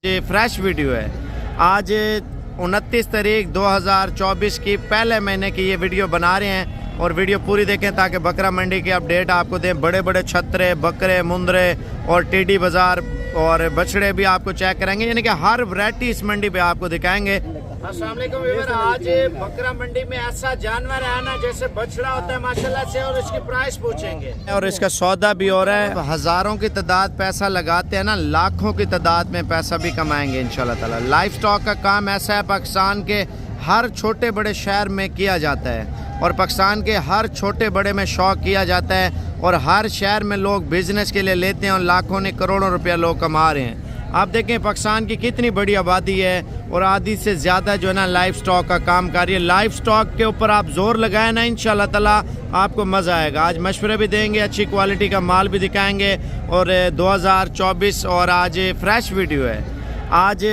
ये fresh video है। आज 29 तारीख 2024 की पहले महीने की ये वीडियो बना रहे हैं और वीडियो पूरी देखें ताकि बकरा मंडी की अपडेट आपको दें। बड़े बड़े छतरे, बकरे, मुंदरे और टीडी बाज़ार और बछड़े भी आपको चेक कराएंगे, यानी कि हर वैरायटी इस मंडी पे आपको दिखाएंगे। अस्सलाम वालेकुम व्यूअर, आज बकरा मंडी में ऐसा जानवर है ना जैसे बछड़ा होता है माशाल्लाह से, और इसकी प्राइस पूछेंगे और इसका सौदा भी हो रहा है। हज़ारों की तादाद पैसा लगाते हैं ना, लाखों की तादाद में पैसा भी कमाएंगे इंशाल्लाह ताला। लाइफ स्टॉक का काम ऐसा है, पाकिस्तान के हर छोटे बड़े शहर में किया जाता है और पाकिस्तान के हर छोटे बड़े में शौक किया जाता है और हर शहर में लोग बिजनेस के लिए लेते हैं और लाखों ने करोड़ों रुपया लोग कमा रहे हैं। आप देखें पाकिस्तान की कितनी बड़ी आबादी है और आधी से ज़्यादा जो है ना लाइफ स्टॉक का काम कर रही है। लाइफ स्टॉक के ऊपर आप जोर लगाए ना, इंशाल्लाह ताला आपको मज़ा आएगा। आज मशवरे भी देंगे, अच्छी क्वालिटी का माल भी दिखाएंगे और 2024 और आज फ्रेश वीडियो है। आज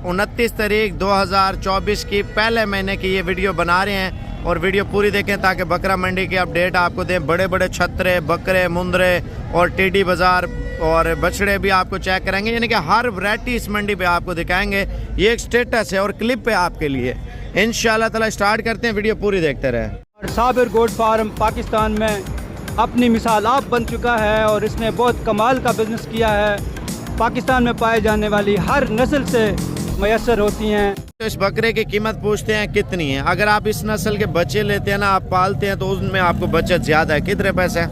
29 तारीख 2024 की पहले महीने की ये वीडियो बना रहे हैं और वीडियो पूरी देखें ताकि बकरा मंडी की अपडेट आपको दें। बड़े बड़े छतरे, बकरे, मुंदरे और टीडी बाज़ार और बछड़े भी आपको चेक कराएंगे, यानी कि हर वैरायटी इस मंडी पे आपको दिखाएंगे। ये एक स्टेटस है और क्लिप है आपके लिए। इंशाल्लाह ताला स्टार्ट करते हैं, वीडियो पूरी देखते रहें। साबिर गोट फार्म पाकिस्तान में अपनी मिसाल आप बन चुका है और इसने बहुत कमाल का बिजनेस किया है। पाकिस्तान में पाए जाने वाली हर नस्ल से मैसर होती हैं। तो इस बकरे की कीमत पूछते हैं कितनी है। अगर आप इस नस्ल के बच्चे लेते हैं ना, आप पालते हैं, तो उसमें आपको बचत ज़्यादा है। कितने पैसे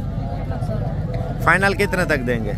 फाइनल कितने तक देंगे?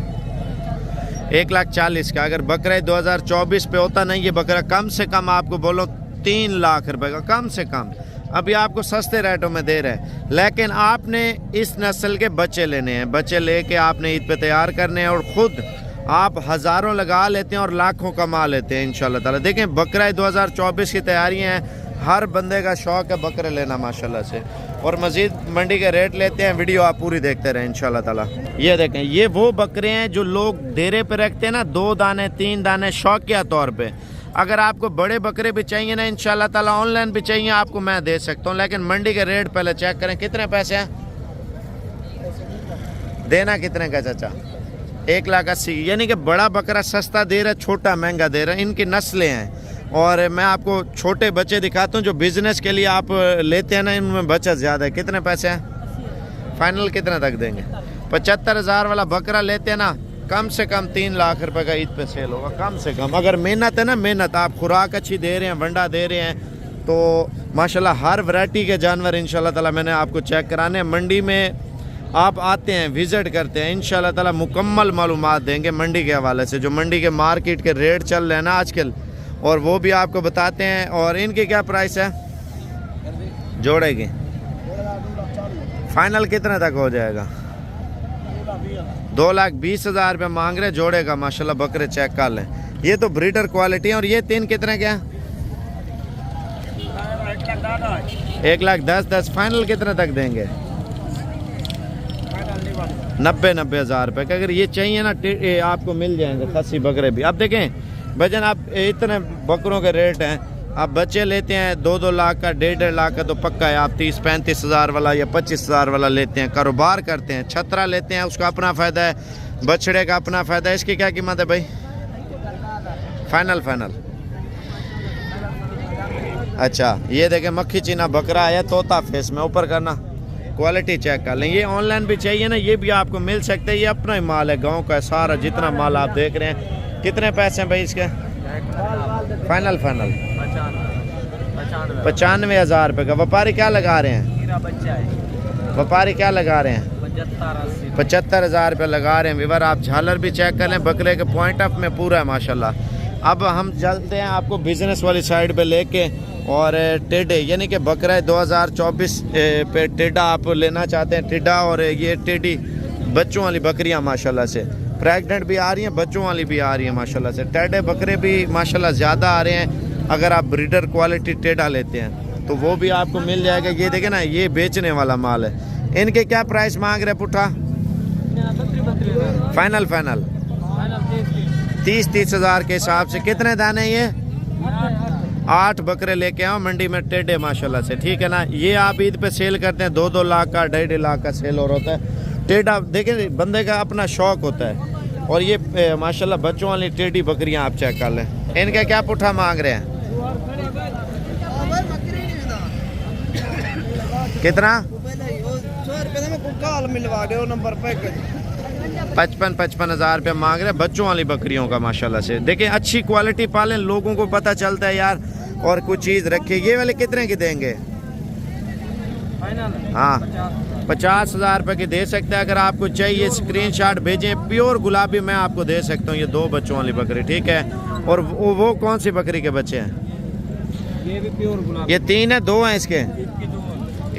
1,40,000 का। अगर बकरा 2024 पे होता नहीं, ये बकरा कम से कम आपको बोलो 3 लाख रुपए का, कम से कम। अभी आपको सस्ते रेटों में दे रहे हैं, लेकिन आपने इस नस्ल के बच्चे लेने हैं। बच्चे लेके आपने ईद पे तैयार करने हैं और ख़ुद आप हज़ारों लगा लेते हैं और लाखों कमा लेते हैं इंशाल्लाह ताला। देखें बकरा 2024 की तैयारियां हैं, हर बंदे का शौक़ है बकरे लेना माशाल्लाह से। और मज़ीद मंडी के रेट लेते हैं, वीडियो आप पूरी देखते रहें इंशाल्लाह ताला। ये देखें, ये वो बकरे हैं जो लोग डेरे पे रखते हैं ना, 2 दाने 3 दाने शौकिया तौर पे। अगर आपको बड़े बकरे भी चाहिए ना इंशाल्लाह ताला, ऑनलाइन भी चाहिए आपको, मैं दे सकता हूँ, लेकिन मंडी के रेट पहले चेक करें। कितने पैसे हैं देना? कितने का चाचा? 1,80,000, यानी कि बड़ा बकरा सस्ता दे रहा है, छोटा महंगा दे रहा है। इनकी नस्लें हैं और मैं आपको छोटे बच्चे दिखाता हूँ जो बिजनेस के लिए आप लेते हैं ना, इनमें बचत ज़्यादा है। कितने पैसे हैं फाइनल कितने तक देंगे? 75,000 वाला बकरा लेते हैं ना, कम से कम 3 लाख रुपए का ईद पे सेल होगा, कम से कम। अगर मेहनत है ना, मेहनत, आप खुराक अच्छी दे रहे हैं, वंडा दे रहे हैं, तो माशाल्लाह हर वैरायटी के जानवर इंशाल्लाह ताला मैंने आपको चेक कराने। मंडी में आप आते हैं, विज़िट करते हैं, इंशाल्लाह ताला मुकम्मल मालूमात देंगे मंडी के हवाले से, जो मंडी के मार्केट के रेट चल रहे हैं ना आजकल, और वो भी आपको बताते हैं। और इनकी क्या प्राइस है जोड़े की? फाइनल कितने तक हो जाएगा? 2,20,000 रुपये मांग रहे जोड़े का। माशाल्लाह बकरे चेक कर लें, ये तो ब्रीडर क्वालिटी है। और ये 3 कितने के हैं? 1,10,10। फाइनल कितने तक देंगे? 90,000 रुपये का। अगर ये चाहिए ना आपको मिल जाएंगे खस्सी बकरे भी। अब देखें भजन, आप इतने बकरों के रेट हैं, आप बच्चे लेते हैं 2-2 लाख का, 1.5 लाख का, तो पक्का है आप 30-35,000 वाला या 25,000 वाला लेते हैं, कारोबार करते हैं। छतरा लेते हैं, उसका अपना फ़ायदा है, बछड़े का अपना फ़ायदा है। इसकी क्या कीमत है भाई फाइनल? अच्छा, ये देखें मक्खी चीना बकरा आया, तोता फेस में, ऊपर करना, क्वालिटी चेक कर लें। ये ऑनलाइन भी चाहिए ना, ये भी आपको मिल सकते हैं। ये अपना ही माल है, गांव का है सारा, जितना माल आप देख रहे हैं। कितने पैसे हैं भाई इसके फाइनल? 95,000 रुपये का। व्यापारी क्या लगा रहे हैं? व्यापारी क्या लगा रहे हैं? 75,000 रुपये लगा रहे हैं। विवर आप झालर भी चेक कर लें, बकरे के पॉइंट ऑफ में पूरा है माशाल्लाह। अब हम चलते हैं आपको बिजनेस वाली साइड पे लेके, और टेढ़े, यानी कि बकरा 2024 पे टेढ़ा आप लेना चाहते हैं, टेढ़ा। और ये टेढ़ी बच्चों वाली बकरियां माशाल्लाह से, प्रेग्नेंट भी आ रही हैं, बच्चों वाली भी आ रही हैं माशाल्लाह से। टेढ़े बकरे भी माशाल्लाह ज़्यादा आ रहे हैं। अगर आप ब्रीडर क्वालिटी टेढ़ा लेते हैं तो वो भी आपको मिल जाएगा। ये देखें ना, ये बेचने वाला माल है। इनके क्या प्राइस मांग रहे पुट्ठा? फाइनल 30,000 के हिसाब से। कितने दाने ये? 8 बकरे लेके आओ मंडी में टेढ़े माशाल्लाह से, ठीक है ना। ये आप ईद पे सेल करते हैं, 2-2 लाख का, 1.5 लाख का सेल और होता है। टेढ़ा देखें, बंदे का अपना शौक होता है। और ये माशाल्लाह बच्चों वाली टेढ़ी बकरियां आप चेक कर लें। इनका क्या पुट्ठा मांग रहे हैं? कितना? 55,000 रुपया मांग रहे हैं बच्चों वाली बकरियों का माशाल्लाह से। देखिए अच्छी क्वालिटी पालें, लोगों को पता चलता है यार और कुछ चीज़ रखिए। ये वाले कितने की देंगे? हाँ 50,000 रुपये की दे सकते हैं। अगर आपको चाहिए स्क्रीनशॉट भेजें। प्योर गुलाबी मैं आपको दे सकता हूँ। ये 2 बच्चों वाली बकरी, ठीक है। और वो कौन सी बकरी के बच्चे हैं? ये भी प्योर गुलाबी। ये 3 है, 2 हैं इसके।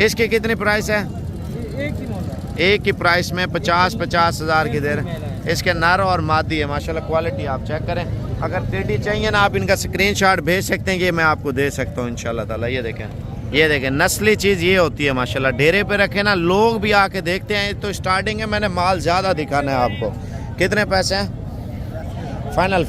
इसके कितनी प्राइस है? एक ही प्राइस में 50,000 की दे रहे हैं। इसके नर और मादी है माशाल्लाह। क्वालिटी आप चेक करें। अगर टेढ़ी चाहिए ना आप इनका स्क्रीनशॉट भेज सकते हैं। ये मैं आपको दे सकता हूँ इंशाल्लाह ताला। ये देखें नस्ली चीज़ ये होती है माशाल्लाह। डेरे पे रखे ना लोग भी आके देखते हैं। तो स्टार्टिंग है, मैंने माल ज़्यादा दिखाना है आपको। कितने पैसे हैं? फाइनल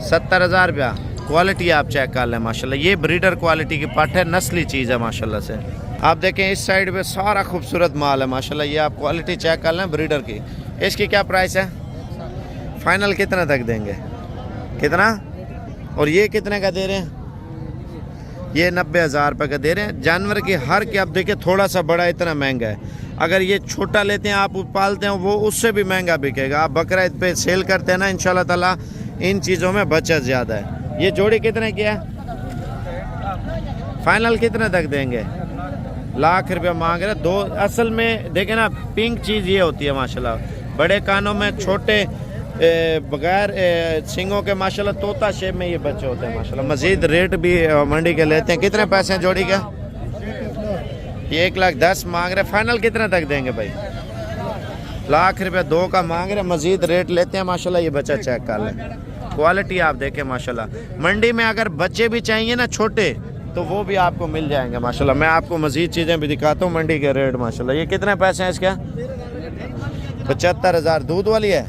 70,000 रुपया। क्वालिटी आप चेक कर लें माशाल्लाह। ये ब्रीडर क्वालिटी की पट है, नस्ली चीज़ है माशाल्लाह से। आप देखें इस साइड पे सारा खूबसूरत माल है माशाल्लाह। ये आप क्वालिटी चेक कर लें ब्रीडर की। इसकी क्या प्राइस है? फाइनल कितना तक देंगे? कितना? और ये कितने का दे रहे हैं? ये 90,000 रुपये का दे रहे हैं। जानवर की हर के आप देखिए थोड़ा सा बड़ा इतना महंगा है। अगर ये छोटा लेते हैं आप पालते हैं वो उससे भी महंगा बिकेगा। आप बकरा ईद पे सेल करते हैं ना इंशाल्लाह ताला इन चीज़ों में बचत ज़्यादा है। ये जोड़ी कितने की है? फाइनल कितने तक देंगे? लाख रुपया मांग रहे। 2 असल में देखें ना पिंक चीज़ ये होती है माशाल्लाह। बड़े कानों में छोटे बगैर सिंगों के माशाल्लाह तोता शेप में ये बच्चे होते हैं माशाल्लाह। मजीद रेट भी मंडी के लेते हैं। कितने पैसे हैं जोड़ी का? ये 1,10,000 मांग रहे। फाइनल कितने तक देंगे भाई? लाख रुपया 2 का मांग रहे। मजीद रेट लेते हैं माशाल्लाह। ये बच्चा चेक कर लें। क्वालिटी आप देखें माशाल्लाह। मंडी में अगर बच्चे भी चाहिए ना छोटे तो वो भी आपको मिल जाएंगे माशाल्लाह। मैं आपको मजीद चीज़ें भी दिखाता हूँ मंडी के रेट माशाल्लाह। ये कितने पैसे हैं इसका? 75,000। दूध वाली है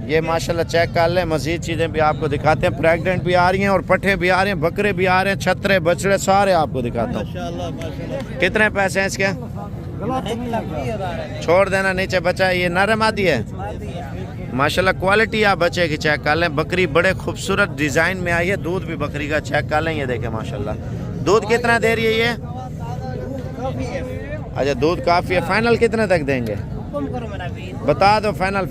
ये माशाल्लाह। चेक कर लें। मजीद चीज़ें भी आपको दिखाते हैं। प्रेग्नेंट भी आ रही हैं और पट्ठे भी आ रहे हैं, बकरे भी आ रहे हैं, छतरे बछड़े सारे आपको दिखाता हूँ। कितने पैसे हैं इसके? छोड़ देना नीचे बच्चा। ये नर मादी है माशाल्लाह। क्वालिटी आप बच्चे की चेक कर लें। बकरी बड़े खूबसूरत डिज़ाइन में आई है। दूध भी बकरी का चेक कर लें। ये देखें माशाल्लाह। दूध कितना दे रही है ये? अच्छा दूध काफ़ी है। फाइनल कितने तक देंगे? बता दो। फाइनल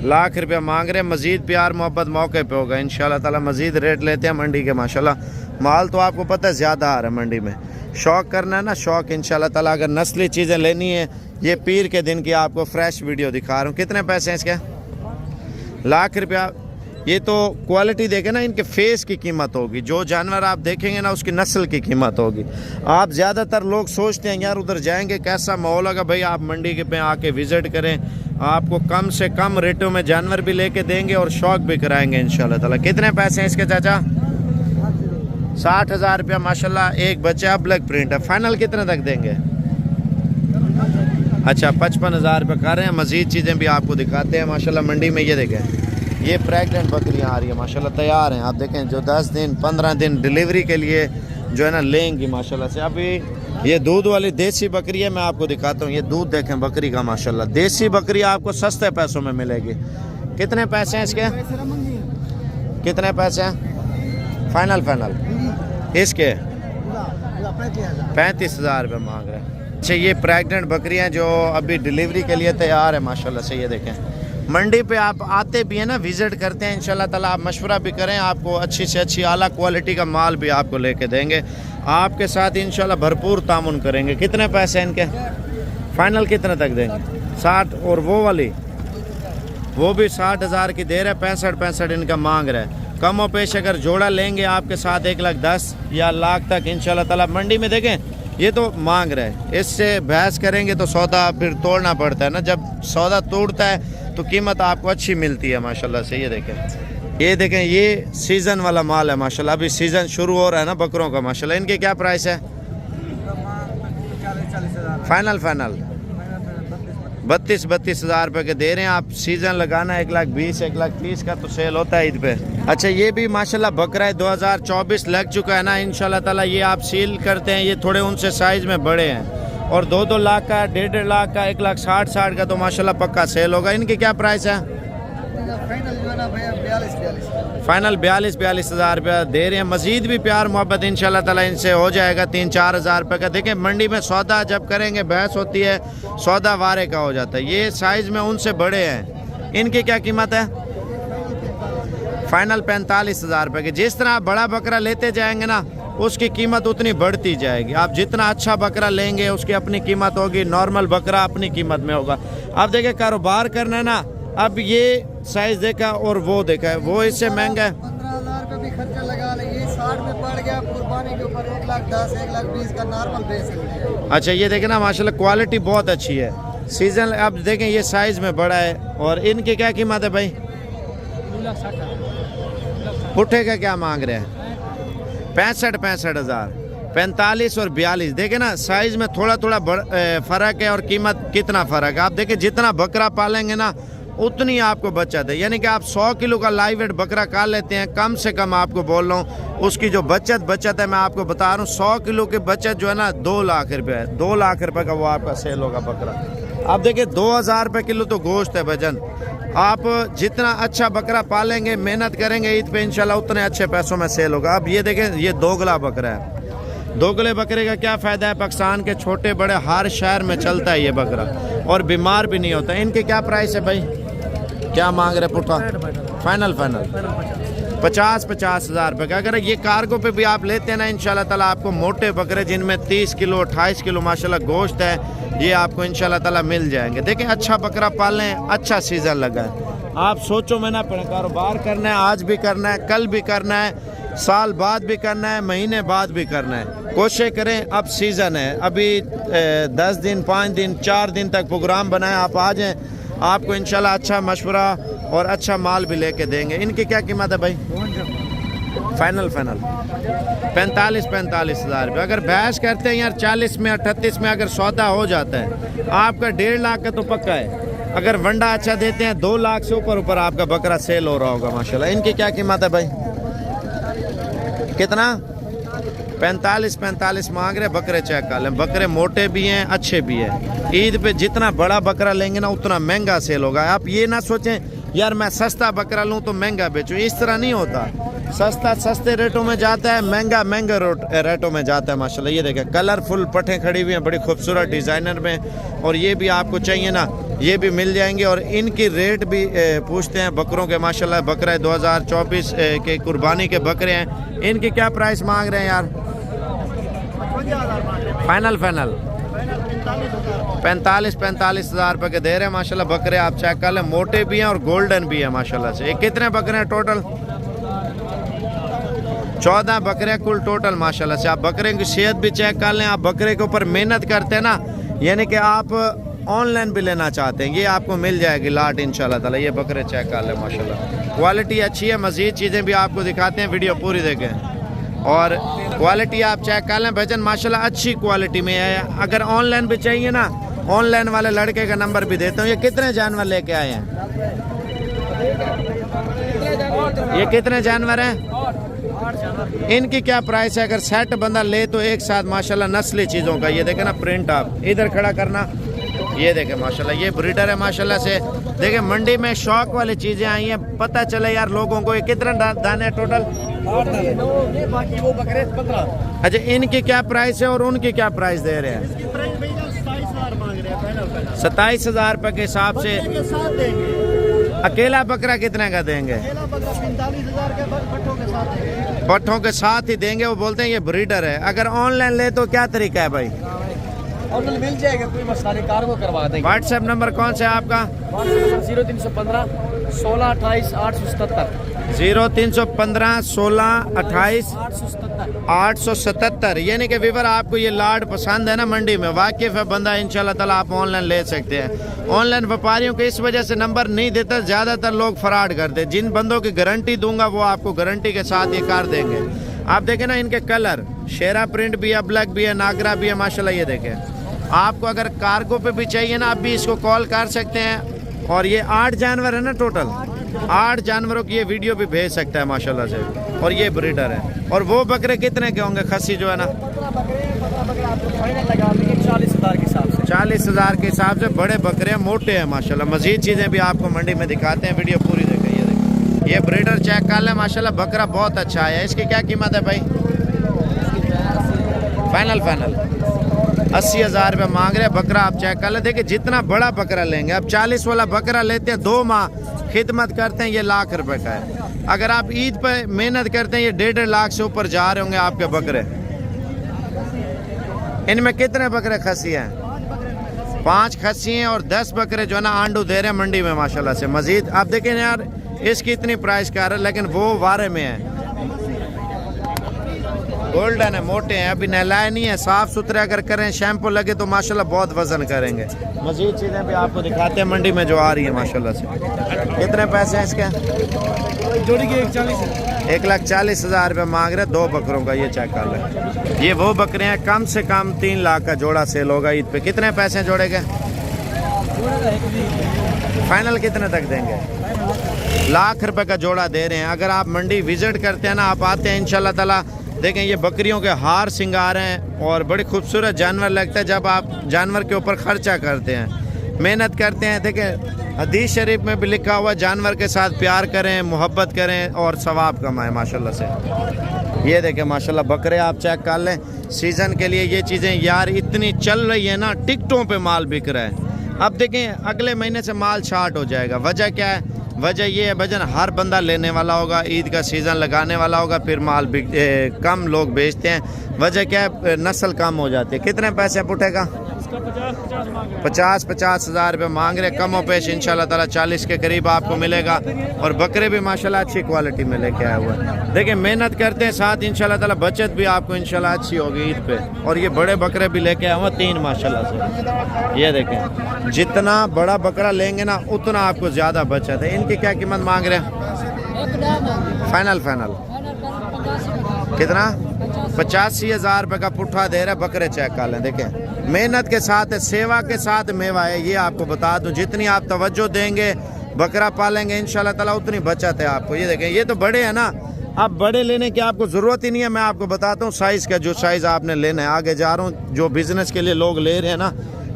लाख रुपया मांग रहे हैं। मजीद प्यार मोहब्बत मौके पे होगा इंशाल्लाह ताला। मजीद रेट लेते हैं मंडी के माशाल्लाह। माल तो आपको पता है ज़्यादा आ रहा है मंडी में। शौक करना है ना शौक इंशाल्लाह ताला। अगर नस्ली चीज़ें लेनी है ये पीर के दिन की आपको फ्रेश वीडियो दिखा रहा हूँ। कितने पैसे हैं इसके? लाख रुपया। ये तो क्वालिटी देखें ना इनके फेस की कीमत होगी। जो जानवर आप देखेंगे ना उसकी नस्ल की कीमत होगी। आप ज़्यादातर लोग सोचते हैं यार उधर जाएंगे कैसा माहौल होगा। भाई आप मंडी के पे आके विज़िट करें। आपको कम से कम रेटों में जानवर भी लेके देंगे और शौक भी कराएंगे इंशाल्लाह ताला। कितने पैसे हैं इसके चाचा? 60,000 रुपया माशाल्लाह। एक बच्चा ब्लैक प्रिंट है। फाइनल कितने तक देंगे? अच्छा 55,000 रुपये कर रहे हैं। मज़ीद चीज़ें भी आपको दिखाते हैं माशाल्लाह मंडी में। ये देखें ये प्रेग्नेंट बकरियां आ रही है माशाल्लाह। तैयार हैं आप देखें। जो 10 दिन 15 दिन डिलीवरी के लिए जो है ना लेंगी माशाल्लाह से। अभी ये दूध वाली देसी बकरी है। मैं आपको दिखाता हूँ। ये दूध देखें बकरी का माशाल्लाह। देसी बकरी आपको सस्ते पैसों में मिलेगी। कितने पैसे हैं इसके? कितने पैसे हैं? फाइनल इसके 35,000 रुपये मांग रहे हैं। अच्छा ये प्रेग्नेंट बकरियां जो अभी डिलीवरी के लिए तैयार है माशाल्लाह से। ये देखें मंडी पे आप आते भी हैं ना विज़िट करते हैं इंशाल्लाह ताला। आप मशवरा भी करें आपको अच्छी से अच्छी आला क्वालिटी का माल भी आपको लेके देंगे। आपके साथ इंशाल्लाह भरपूर तामुन करेंगे। कितने पैसे हैं इनके? फाइनल कितने तक देंगे? 60। और वो वाली वो भी 60,000 की दे रहे हैं। 65 इनका मांग रहा है। कम और पेश अगर जोड़ा लेंगे आपके साथ 1,10,000 या लाख तक इंशाल्लाह ताला। मंडी में देखें ये तो मांग रहे हैं। इससे बहस करेंगे तो सौदा फिर तोड़ना पड़ता है ना। जब सौदा तोड़ता है तो कीमत आपको अच्छी मिलती है माशाल्लाह से। ये देखें ये सीज़न वाला माल है माशाल्लाह। अभी सीज़न शुरू हो रहा है ना बकरों का माशाल्लाह। इनके क्या प्राइस है? फाइनल 32,000 रुपये के दे रहे हैं आप। सीज़न लगाना 1,20,000 1,30,000 का तो सेल होता है ईद पे। अच्छा ये भी माशाल्लाह बकरा 2024 लग चुका है ना इंशाल्लाह ताला। ये आप सील करते हैं। ये थोड़े उनसे साइज़ में बड़े हैं। और 2-2 लाख का, 1.5 लाख का, 1,60,60 का तो माशाल्लाह पक्का सेल होगा। इनकी क्या प्राइस है? फाइनल जो है ना भैया 42 फाइनल 42 हज़ार रुपया दे रहे हैं। मजीद भी प्यार मोहब्बत इंशाल्लाह ताला इनसे हो जाएगा 3-4 हज़ार रुपये का। देखें मंडी में सौदा जब करेंगे बहस होती है, सौदा वारे का हो जाता है। ये साइज़ में उनसे बड़े हैं। इनकी क्या कीमत है? फाइनल 45 हज़ार रुपये की। जिस तरह आप बड़ा बकरा लेते जाएंगे ना उसकी कीमत उतनी बढ़ती जाएगी। आप जितना अच्छा बकरा लेंगे उसकी अपनी कीमत होगी, नॉर्मल बकरा अपनी कीमत में होगा। आप देखें कारोबार करना है ना, अब ये साइज़ देखा और वो देखा है, वो इससे महंगा है। 15,000 रुपये भी खर्चा लगा ले, ये 60 में पड़ गया कुर्बानी के ऊपर 1,10,000 1,20,000 का नॉर्मल बेच सकते हैं। अच्छा ये देखें ना माशाल्लाह क्वालिटी बहुत अच्छी है। सीजन अब देखें ये साइज़ में बड़ा है। और इनकी क्या कीमत है भाई? पुट्ठे का क्या मांग रहे हैं? 65 हज़ार, 45 और 42। देखें ना साइज़ में थोड़ा थोड़ा फ़र्क है और कीमत कितना फ़र्क है। आप देखें जितना बकरा पालेंगे ना उतनी आपको बचत है। यानी कि आप 100 किलो का लाइव वेट बकरा काट लेते हैं, कम से कम आपको बोल रहा हूँ उसकी जो बचत है मैं आपको बता रहा हूँ 100 किलो की बचत जो है ना 2 लाख रुपये है। 2 लाख रुपये का वो आपका सेल होगा बकरा। आप देखिए 2,000 रुपये किलो तो गोश्त है भजन। आप जितना अच्छा बकरा पालेंगे, मेहनत करेंगे ईद पे इंशाल्लाह उतने अच्छे पैसों में सेल होगा। अब ये देखें ये दोगला बकरा है। दोगले बकरे का क्या फ़ायदा है? पाकिस्तान के छोटे बड़े हर शहर में चलता है ये बकरा और बीमार भी नहीं होता। इनकी क्या प्राइस है भाई? क्या मांग रहे पुट्ठा? फाइनल 50 हज़ार रुपये का। अगर ये कार्गो पे भी आप लेते हैं ना इंशाल्लाह ताला आपको मोटे बकरे जिनमें 30 किलो 28 किलो माशाल्लाह गोश्त है ये आपको इंशाल्लाह ताला मिल जाएंगे। देखें अच्छा बकरा पालें, अच्छा सीज़न लगा है। आप सोचो में ना पड़े, कारोबार करना है, आज भी करना है, कल भी करना है, साल बाद भी करना है, महीने बाद भी करना है। कोशिश करें, अब सीज़न है, अभी 10 दिन 5 दिन 4 दिन तक प्रोग्राम बनाएं, आप आ जाएं, आपको इंशाल्लाह अच्छा मशवरा और अच्छा माल भी लेके देंगे। इनकी क्या कीमत है भाई? फाइनल 45 हज़ार रुपये। अगर बहस करते हैं यार 40 में 38 में अगर सौदा हो जाता है आपका 1.5 लाख का तो पक्का है। अगर वंडा अच्छा देते हैं 2 लाख से ऊपर आपका बकरा सेल हो रहा होगा माशाल्लाह। इनकी क्या कीमत है भाई? कितना? 45 मांग रहे। बकरे चेक कर लें, बकरे मोटे भी हैं अच्छे भी हैं। ईद पे जितना बड़ा बकरा लेंगे ना उतना महंगा सेल होगा। आप ये ना सोचें यार मैं सस्ता बकरा लूँ तो महंगा बेचूँ, इस तरह नहीं होता। सस्ता सस्ते रेटों में जाता है, महंगा महंगे रेटों में जाता है माशाल्लाह। ये देखें कलरफुल पट्ठें खड़ी हुई हैं बड़ी खूबसूरत डिज़ाइनर में, और ये भी आपको चाहिए ना ये भी मिल जाएंगे। और इनकी रेट भी पूछते हैं बकरों के माशाल्लाह। बकरे 2024 के कुर्बानी के बकरे हैं। इनकी क्या प्राइस मांग रहे हैं यार? फाइनल 45 हज़ार रुपये के दे रहे हैं माशाल्लाह बकरे। आप चेक कर लें, मोटे भी हैं और गोल्डन भी है माशाल्लाह से। कितने बकरे हैं टोटल? 14 बकरे कुल टोटल माशाल्लाह से। आप बकरे की सेहत भी चेक कर लें। आप बकरे के ऊपर मेहनत करते हैं ना, यानी कि आप ऑनलाइन भी लेना चाहते हैं, ये आपको मिल जाएगी लाट इंशाल्लाह ताला। ये बकरे चेक कर लें माशाल्लाह, क्वालिटी अच्छी है। मज़ीद चीज़ें भी आपको दिखाते हैं, वीडियो पूरी देखें। और क्वालिटी आप चेक कर लें भजन माशाल्लाह अच्छी क्वालिटी में है। अगर ऑनलाइन भी चाहिए ना, ऑनलाइन वाले लड़के का नंबर भी देता हूँ। ये कितने जानवर लेके आए हैं? ये कितने जानवर हैं? इनकी क्या प्राइस है? अगर सेट बंदा ले तो एक साथ माशाल्लाह नस्ली चीज़ों का। ये देखें ना प्रिंट, आप इधर खड़ा करना, ये देखें माशाल्लाह ये ब्रीडर है माशाल्लाह से। देखें मंडी में शौक वाली चीज़ें आई हैं, पता चले यार लोगों को। ये कितने दाने टोटल? बाकी वो बकरे 15। अच्छा इनकी क्या प्राइस है और उनकी क्या प्राइस दे रहे हैं? 27 हज़ार रुपये के हिसाब से। अकेला बकरा कितने का देंगे? 45 हज़ार के पट्ठों के साथ देंगे। पट्ठों के साथ ही देंगे। वो बोलते हैं ये ब्रीडर है। अगर ऑनलाइन ले तो क्या तरीका है भाई? ऑनलाइन मिल जाएगा, कोई मसला नहीं, कार्गो करवा देंगे। व्हाट्सएप नंबर कौन सा है आपका? 0315 16 28 877। 0315 16 28 877। यानी कि विवर आपको ये लाड पसंद है ना, मंडी में वाकिफ है बंदा, इंशाल्लाह ताला आप ऑनलाइन ले सकते हैं। ऑनलाइन व्यापारियों को इस वजह से नंबर नहीं देता, ज़्यादातर लोग फ्रॉड करते। जिन बंदों की गारंटी दूंगा वो आपको गारंटी के साथ ये कर देंगे। आप देखें ना इनके कलर, शेरा प्रिंट भी है, ब्लैक भी है, नागरा भी है माशाल्लाह। ये देखें, आपको अगर कार्गो पे भी चाहिए ना आप भी इसको कॉल कर सकते हैं। और ये 8 जानवर है ना टोटल, 8 जानवरों की ये वीडियो भी भेज सकता है माशाल्लाह से। और ये ब्रीडर है। और वो बकरे कितने के होंगे खस्सी जो है ना? 15 बकरे आपको फाइनल लगा देंगे 40 हज़ार के 40,000 के हिसाब से बड़े बकरे हैं, मोटे हैं माशाल्लाह। मजीद चीज़ें भी आपको मंडी में दिखाते हैं, वीडियो पूरी देखें। ये देखें, ये ब्रीडर चेक कर लें माशाल्लाह, बकरा बहुत अच्छा है। इसकी क्या कीमत है भाई? फाइनल 80,000 रुपये मांग रहे हैं बकरा। आप चेक कर लें। देखिए जितना बड़ा बकरा लेंगे, अब 40 वाला बकरा लेते हैं, 2 माह खिदमत करते हैं, ये लाख रुपए का है। अगर आप ईद पर मेहनत करते हैं, ये 1.5 लाख से ऊपर जा रहे होंगे आपके बकरे। इनमें कितने बकरे खसी हैं? 5 खसी हैं और 10 बकरे जो है ना आंडू दे रहे हैं मंडी में माशाल्लाह से। मजीद आप देखें यार, इसकी इतनी प्राइस कर रहे हैं, लेकिन वो वारे में है, गोल्डन है, मोटे हैं, अभी नहलाए नहीं है, साफ सुथरे अगर करें, शैम्पू लगे तो माशाल्लाह बहुत वजन करेंगे। मजीद चीज़ें भी आपको दिखाते हैं मंडी में जो आ रही है माशाल्लाह से। कितने पैसे हैं इसके? जोड़ी के 1,40,000 रुपये मांग रहे हैं 2 बकरों का। ये चेक कर लें, ये वो बकरे हैं, कम से कम 3 लाख का जोड़ा सेल होगा ईद पे। कितने पैसे जोड़े के? फाइनल कितने तक देंगे? लाख रुपए का जोड़ा दे रहे हैं। अगर आप मंडी विजिट करते हैं ना, आप आते हैं इंशाल्लाह ताला, देखें ये बकरियों के हार सिंगार हैं और बड़े खूबसूरत जानवर लगता है जब आप जानवर के ऊपर खर्चा करते हैं, मेहनत करते हैं। देखें हदीस शरीफ में भी लिखा हुआ, जानवर के साथ प्यार करें, मोहब्बत करें और सवाब कमाएं माशाल्लाह से। ये देखें माशाल्लाह बकरे आप चेक कर लें, सीज़न के लिए ये चीज़ें यार इतनी चल रही है ना, टिकटों पे माल बिक रहा है। अब देखें अगले महीने से माल शार्ट हो जाएगा। वजह क्या है? वजह ये है भजन, हर बंदा लेने वाला होगा, ईद का सीज़न लगाने वाला होगा, फिर माल कम लोग बेचते हैं। वजह क्या है? नस्ल कम हो जाती है। कितने पैसे पुटेगा? 50,000 रुपये मांग रहे, कमो पेश इंशाल्लाह ताला 40 के करीब आपको मिलेगा। और बकरे भी माशाल्लाह अच्छी क्वालिटी में लेके आया हुआ है। देखिए मेहनत करते हैं, साथ इंशाल्लाह ताला बचत भी आपको इंशाल्लाह अच्छी होगी ईद पे। और ये बड़े बकरे भी लेके आया हुआ 3 माशाल्लाह से। ये देखें जितना बड़ा बकरा लेंगे ना, उतना आपको ज़्यादा बचत है। इनकी क्या कीमत मांग रहे हैं? फाइनल कितना? 85,000 रुपये का पुट्ठा दे रहा है। बकरे चेक कर लें, देखें मेहनत के साथ है, सेवा के साथ मेवा है। ये आपको बता दूं, जितनी आप तवज्जो देंगे, बकरा पालेंगे इंशाल्लाह ताला, उतनी बचत है आपको। ये देखें ये तो बड़े हैं ना, अब बड़े लेने की आपको ज़रूरत ही नहीं है। मैं आपको बताता हूँ साइज़ का, जो साइज़ आपने लेना है। आगे जा रहा हूँ, जो बिज़नेस के लिए लोग ले रहे हैं ना,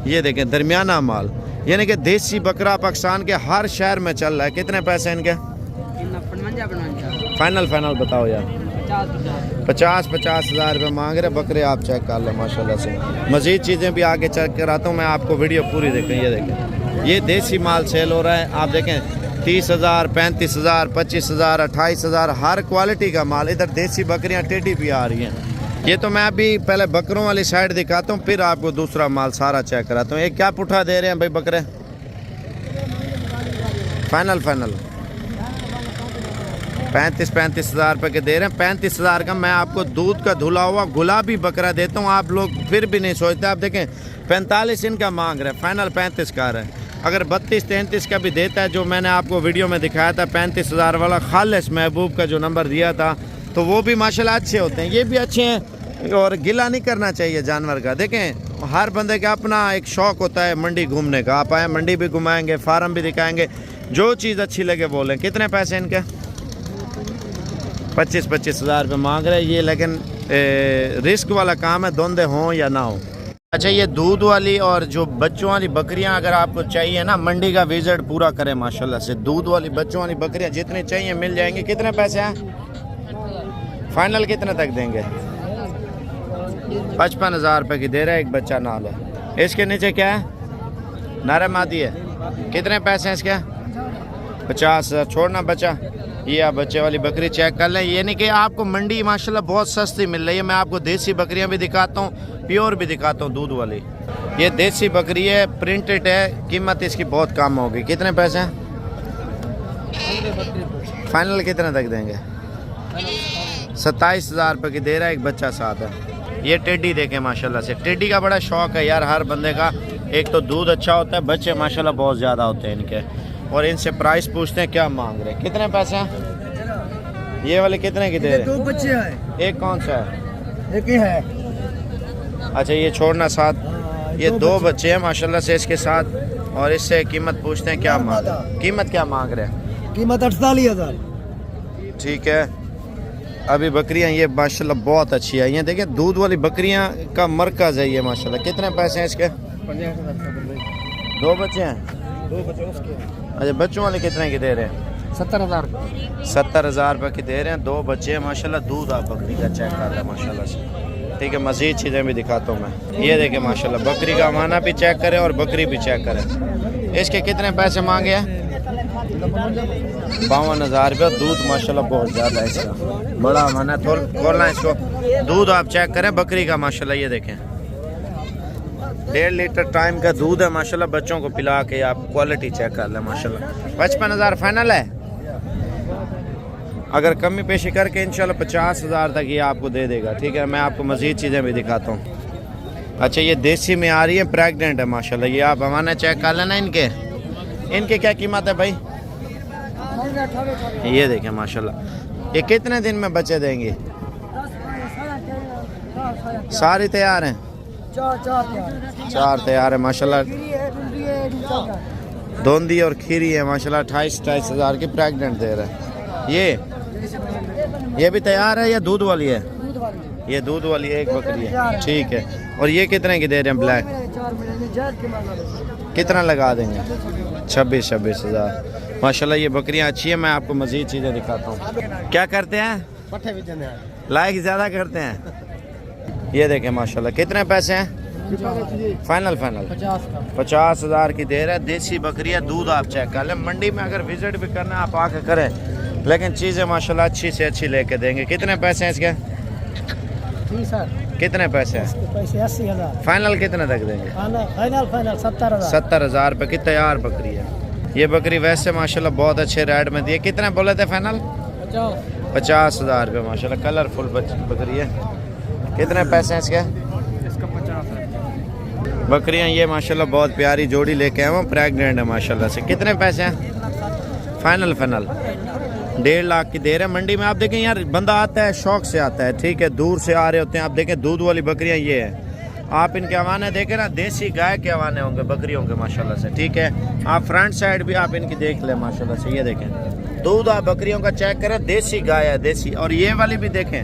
ये देखें दरमियाना माल, यानी कि देसी बकरा पाकिस्तान के हर शहर में चल रहा है। कितने पैसे इनके? फाइनल बताओ यार। 50,000 रुपये मांग रहे बकरे। आप चेक कर लें माशाल्लाह से। मज़ीद चीज़ें भी आगे चेक कराता हूँ मैं आपको, वीडियो पूरी देखें। ये देखें ये देसी माल सेल हो रहा है। आप देखें 30,000, 35,000, 25,000, 28,000, हर क्वालिटी का माल। इधर देसी बकरियाँ टेढ़ी भी आ रही हैं। ये तो मैं अभी पहले बकरों वाली साइड दिखाता हूँ, फिर आपको दूसरा माल सारा चेक कराता हूँ। ये क्या पुट्ठा दे रहे हैं भाई बकरे? फाइनल 35,000 रुपये के दे रहे हैं। 35,000 का मैं आपको दूध का धुला हुआ गुलाबी बकरा देता हूँ, आप लोग फिर भी नहीं सोचते। आप देखें 45 इनका मांग रहे हैं, फाइनल 35 का रहा है। अगर 32-33 का भी देता है, जो मैंने आपको वीडियो में दिखाया था 35,000 वाला, खालिस महबूब का जो नंबर दिया था, तो वो भी माशाल्लाह अच्छे होते हैं। ये भी अच्छे हैं और गिला नहीं करना चाहिए जानवर का। देखें हर बंदे का अपना एक शौक़ होता है मंडी घूमने का। आप आए, मंडी भी घुमाएंगे, फार्म भी दिखाएंगे, जो चीज़ अच्छी लगे बोलें। कितने पैसे इनके? 25,000 रुपये मांग रहे हैं ये, लेकिन रिस्क वाला काम है, धुंधे हों या ना हो। अच्छा ये दूध वाली और जो बच्चों वाली बकरियां अगर आपको चाहिए ना, मंडी का विजिट पूरा करें माशाल्लाह से। दूध वाली बच्चों वाली बकरियां जितनी चाहिए मिल जाएंगी। कितने पैसे हैं? फाइनल कितने तक देंगे? 55,000 रुपये की दे रहा है, एक बच्चा नाल है। इसके नीचे क्या है? नारा मादी है। कितने पैसे हैं इसके? 50,000। छोड़ना बच्चा। ये आप बच्चे वाली बकरी चेक कर लें। ये नहीं कि आपको मंडी माशाल्लाह बहुत सस्ती मिल रही है। मैं आपको देसी बकरियां भी दिखाता हूँ, प्योर भी दिखाता हूँ दूध वाली। ये देसी बकरी है, प्रिंटेड है, कीमत इसकी बहुत कम होगी। कितने पैसे हैं? फाइनल कितने तक देंगे? 27,000 रुपये की दे रहा है, एक बच्चा साथ है। ये टेडी देखें माशाल्लाह से, टेडी का बड़ा शौक है यार हर बंदे का। एक तो दूध अच्छा होता है, बच्चे माशाल्लाह बहुत ज़्यादा होते हैं इनके। और इनसे प्राइस पूछते हैं क्या मांग रहे हैं। कितने पैसे हैं? ये वाले कितने की दे रहे हैं? 2 बच्चे हैं। एक कौन सा है? एक ही है। अच्छा ये छोड़ना साथ। ये 2 बच्चे हैं माशाल्लाह से इसके साथ। और इससे कीमत पूछते हैं क्या मांग रहे हैं। कीमत क्या मांग रहे हैं? कीमत 48,000। ठीक है। अभी बकरियां ये माशाल्लाह बहुत अच्छी आई हैं। देखिए दूध वाली बकरियां का मरकज़ है ये माशाल्लाह। कितने पैसे हैं इसके? दो बच्चे हैं? अच्छा, बच्चों वाले कितने की दे रहे हैं? 70,000 70,000 रुपये की दे रहे हैं। दो बच्चे हैं माशाल्लाह। दूध आप बकरी का चेक कर रहे हैं माशाल्लाह से। ठीक है, मज़ीद चीज़ें भी दिखाता हूँ मैं। ये देखें माशाल्लाह, बकरी का माना भी चेक करें और बकरी भी चेक करें। इसके कितने पैसे मांगे हैं? 52,000 रुपये। दूध माशाल्लाह बहुत ज़्यादा है इसका, बड़ा माना। थोड़ा खोलना इसको, दूध आप चेक करें बकरी का माशाल्लाह। ये देखें 1.5 लीटर टाइम का दूध है माशाल्लाह। बच्चों को पिला के आप क्वालिटी चेक कर लें माशाल्लाह। 55,000 फाइनल है। अगर कमी पेशी करके इंशाल्लाह 50,000 तक ये आपको दे देगा। ठीक है, मैं आपको मज़ीद चीज़ें भी दिखाता हूँ। अच्छा, ये देसी में आ रही है, प्रेग्नेंट है माशाल्लाह। ये आप हमारा चेक कर लेना। इनके क्या कीमत है भाई? ये देखें माशाल्लाह। ये कितने दिन में बच्चे देंगे? सारी तैयार हैं? 4 तैयार है माशाल्लाह। धोंदी और खीरी है माशाल्लाह। 28,000 की प्रेग्नेंट दे रहा है। ये भी तैयार है या दूध वाली है? ये दूध वाली है, एक बकरी है। ठीक है, और ये कितने की दे रहे हैं ब्लैक? कितना लगा देंगे? 26,000 माशाल्लाह। ये बकरियां अच्छी है। मैं आपको मज़ीद चीज़ें दिखाता हूँ। क्या करते हैं? लाइक ज़्यादा करते हैं। ये देखें माशाल्लाह। कितने पैसे हैं? फाइनल 50,000 की दे रहा है। देसी बकरियां, दूध आप चेक कर लें। मंडी में अगर विजिट भी करना आप आके करें, लेकिन चीज़ें माशाल्लाह अच्छी से अच्छी लेके देंगे। कितने पैसे हैं इसके? कितने पैसे हैं? पैसे 80,000। फाइनल कितने तक देंगे? फाइनल 70,000। 70,000 रुपये की तैयार बकरी है। ये बकरी वैसे माशाल्लाह बहुत अच्छे रेट में दिए। कितने बोले थे फाइनल? 50,000 रुपये माशाल्लाह। कलरफुल बकरी है। कितने पैसे हैं इसके? बकरियां ये माशाल्लाह बहुत प्यारी जोड़ी लेके आए हैं, प्रेग्नेंट है माशाल्लाह से। कितने पैसे हैं? फाइनल 1.5 लाख की दे रहे हैं। मंडी में आप देखें यार, बंदा आता है शौक से आता है। ठीक है, दूर से आ रहे होते हैं। आप देखें दूध वाली बकरियां ये है। आप इनके हवाने देखें ना, देसी गाय के हवाने होंगे बकरियों के माशाल्लाह से। ठीक है, आप फ्रंट साइड भी आप इनकी देख लें माशाल्लाह से। ये देखें दूध आप बकरियों का चेक करें, देसी गाय है, देसी। और ये वाली भी देखें,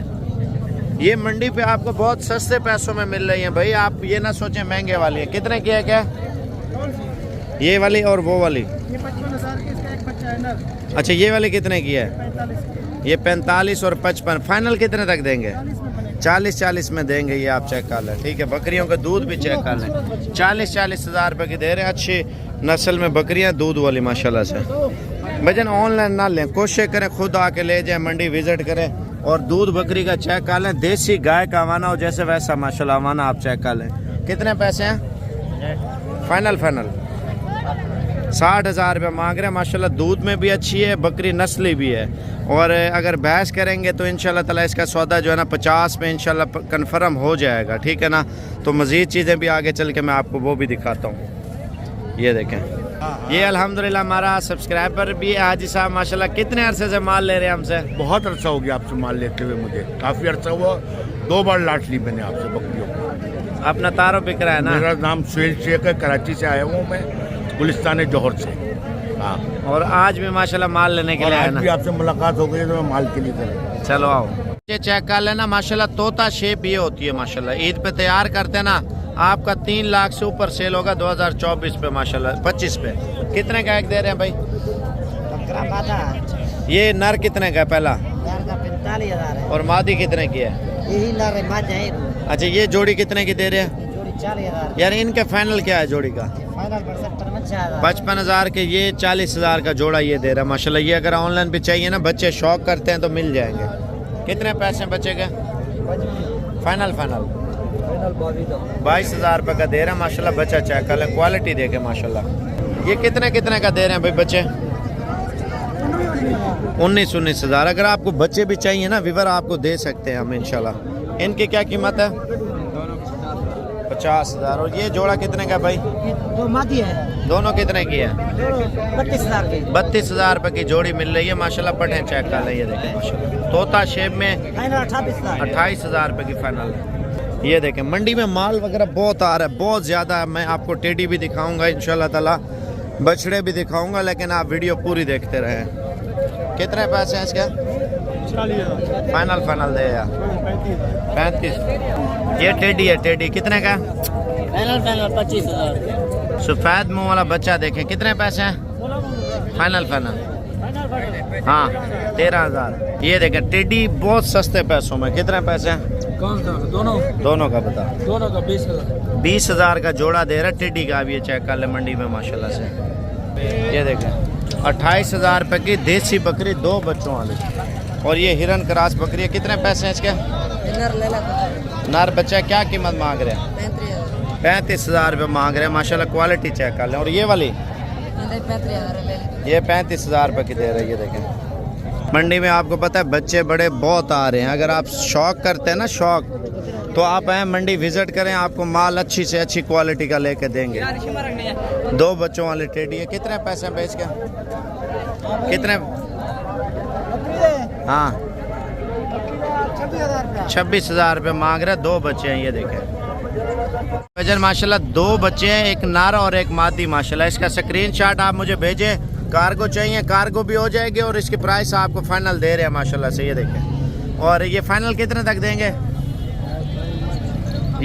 ये मंडी पे आपको बहुत सस्ते पैसों में मिल रही है भाई। आप ये ना सोचें महंगे वाली है। कितने की है क्या? ये वाली और वो वाली? अच्छा, ये वाली कितने की है? ये 45 और 55। फाइनल कितने तक देंगे? 40 में देंगे। ये आप चेक कर लें। ठीक है, बकरियों का दूध भी चेक कर लें। 40,000 रुपये की दे रहे हैं। अच्छी नस्ल में बकरियां, दूध वाली माशाल्लाह से। भजन ऑनलाइन ना लें, कोशिश करें खुद आके ले जाएं, मंडी विजिट करें और दूध बकरी का चेक कर लें। देसी गाय का आवाना हो जैसे वैसा माशाल्लाह आवाना आप चेक कर लें। कितने पैसे हैं? फाइनल 60,000 रुपये मांग रहे हैं माशाल्लाह। दूध में भी अच्छी है, बकरी नस्ली भी है। और अगर बहस करेंगे तो इंशाल्लाह ताला इसका सौदा जो है ना 50 में इंशाल्लाह कन्फर्म हो जाएगा। ठीक है ना, तो मज़ीद चीज़ें भी आगे चल के मैं आपको वो भी दिखाता हूँ। ये देखें, ये अल्हम्दुलिल्लाह हमारा सब्सक्राइबर भी है हाजी साहब माशाल्लाह। कितने अरसे से माल ले रहे हैं हमसे? बहुत अरसा हो गया आपसे माल लेते हुए। मुझे काफ़ी अरसा हुआ, 2 बार लाट ली मैंने आपसे बकरियों को। अपना तारो बिक रहा है ना? मेरा नाम सुहेल शेख है, कराची से आया हूँ मैं, गुलिस्तान जौहर से। हाँ, और आज भी माशाल्लाह माल लेने के लिए आया ना? आपसे मुलाकात हो गई तो मैं माल के लिए चला। चलो आओ, ये चेक कर लेना माशाल्लाह। तोता शेप ये होती है माशाल्लाह। ईद पे तैयार करते हैं ना, आपका 3 लाख से ऊपर सेल होगा 2024 पे माशाल्लाह। 25 पे कितने का एक दे रहे हैं भाई? ये नर कितने का है पहला? 45,000 है। और मादी कितने की है? यही नर है, माद है। अच्छा, ये जोड़ी कितने की दे रहे हैं? जोड़ी 40,000। यार इनके फाइनल क्या है जोड़ी का? फाइनल 55,000। 55,000 के। ये 40,000 का जोड़ा ये दे रहा है माशाल्लाह। ये अगर ऑनलाइन भी चाहिए ना, बच्चे शौक करते हैं तो मिल जाएंगे। कितने पैसे बचे के? फाइनल 22,000 रुपये का दे रहे हैं माशाल्लाह। बच्चा चेक कर लें, क्वालिटी देखे माशाल्लाह। ये कितने का दे रहे हैं भाई बच्चे? 19,000। अगर आपको बच्चे भी चाहिए ना विवर, आपको दे सकते हैं हम इंशाल्लाह। इनकी क्या कीमत है? 50,000। और ये जोड़ा कितने का भाई? 2 मादी है। दोनों कितने की है? 32,000 की। 32,000 रुपये की जोड़ी मिल रही है माशाल्लाह। पटें चेक कर लें, ये देखें माशाल्लाह। तोता शेप में 28,000 रुपये की फाइनल। ये देखें, मंडी में माल वगैरह बहुत आ रहा है, बहुत ज़्यादा है। मैं आपको टेडी भी दिखाऊंगा इंशाल्लाह ताला, बछड़े भी दिखाऊंगा, लेकिन आप वीडियो पूरी देखते रहें। कितने पैसे हैं इसके? फाइनल दे यार 35। ये टेडी है, टेडी कितने का? फाइनल 25,000। सफेद मुंह वाला बच्चा देखें, कितने पैसे हैं? फाइनल हाँ 13,000। ये देखें टेडी बहुत सस्ते पैसों में, कितने पैसे हैं? कौन सा? दोनों का बता। दोनों का 20,000। 20,000 का जोड़ा दे रहा टेडी का। अब ये चेक कर ले मंडी में माशाल्लाह से। ये देखें 28,000 रुपये की देसी बकरी, 2 बच्चों वाली। और ये हिरन क्रास बकरी है, कितने पैसे हैं इसके? नर बच्चा क्या कीमत मांग रहे हैं? 35,000 रुपये मांग रहे हैं माशाल्लाह। क्वालिटी चेक कर लें। और ये वाली ये 35,000 रुपये की दे रही है। देखें मंडी में आपको पता है बच्चे बड़े बहुत आ रहे हैं। अगर आप शौक करते हैं ना, शौक, तो आप आए मंडी विजिट करें, आपको माल अच्छी से अच्छी क्वालिटी का लेके देंगे। 2 बच्चों वाले टेडी है, कितने पैसे हैं बेच के? कितने? हाँ 26,000 रुपये मांग रहे हैं। 2 बच्चे हैं, ये देखें वजन माशाल्लाह। 2 बच्चे हैं, एक नर और एक मादी माशाल्लाह। इसका स्क्रीनशॉट आप मुझे भेजें। कार्गो चाहिए, कार्गो भी हो जाएगी। और इसकी प्राइस आपको फाइनल दे रहे हैं माशाल्लाह से। ये देखें। और ये फाइनल कितने तक देंगे?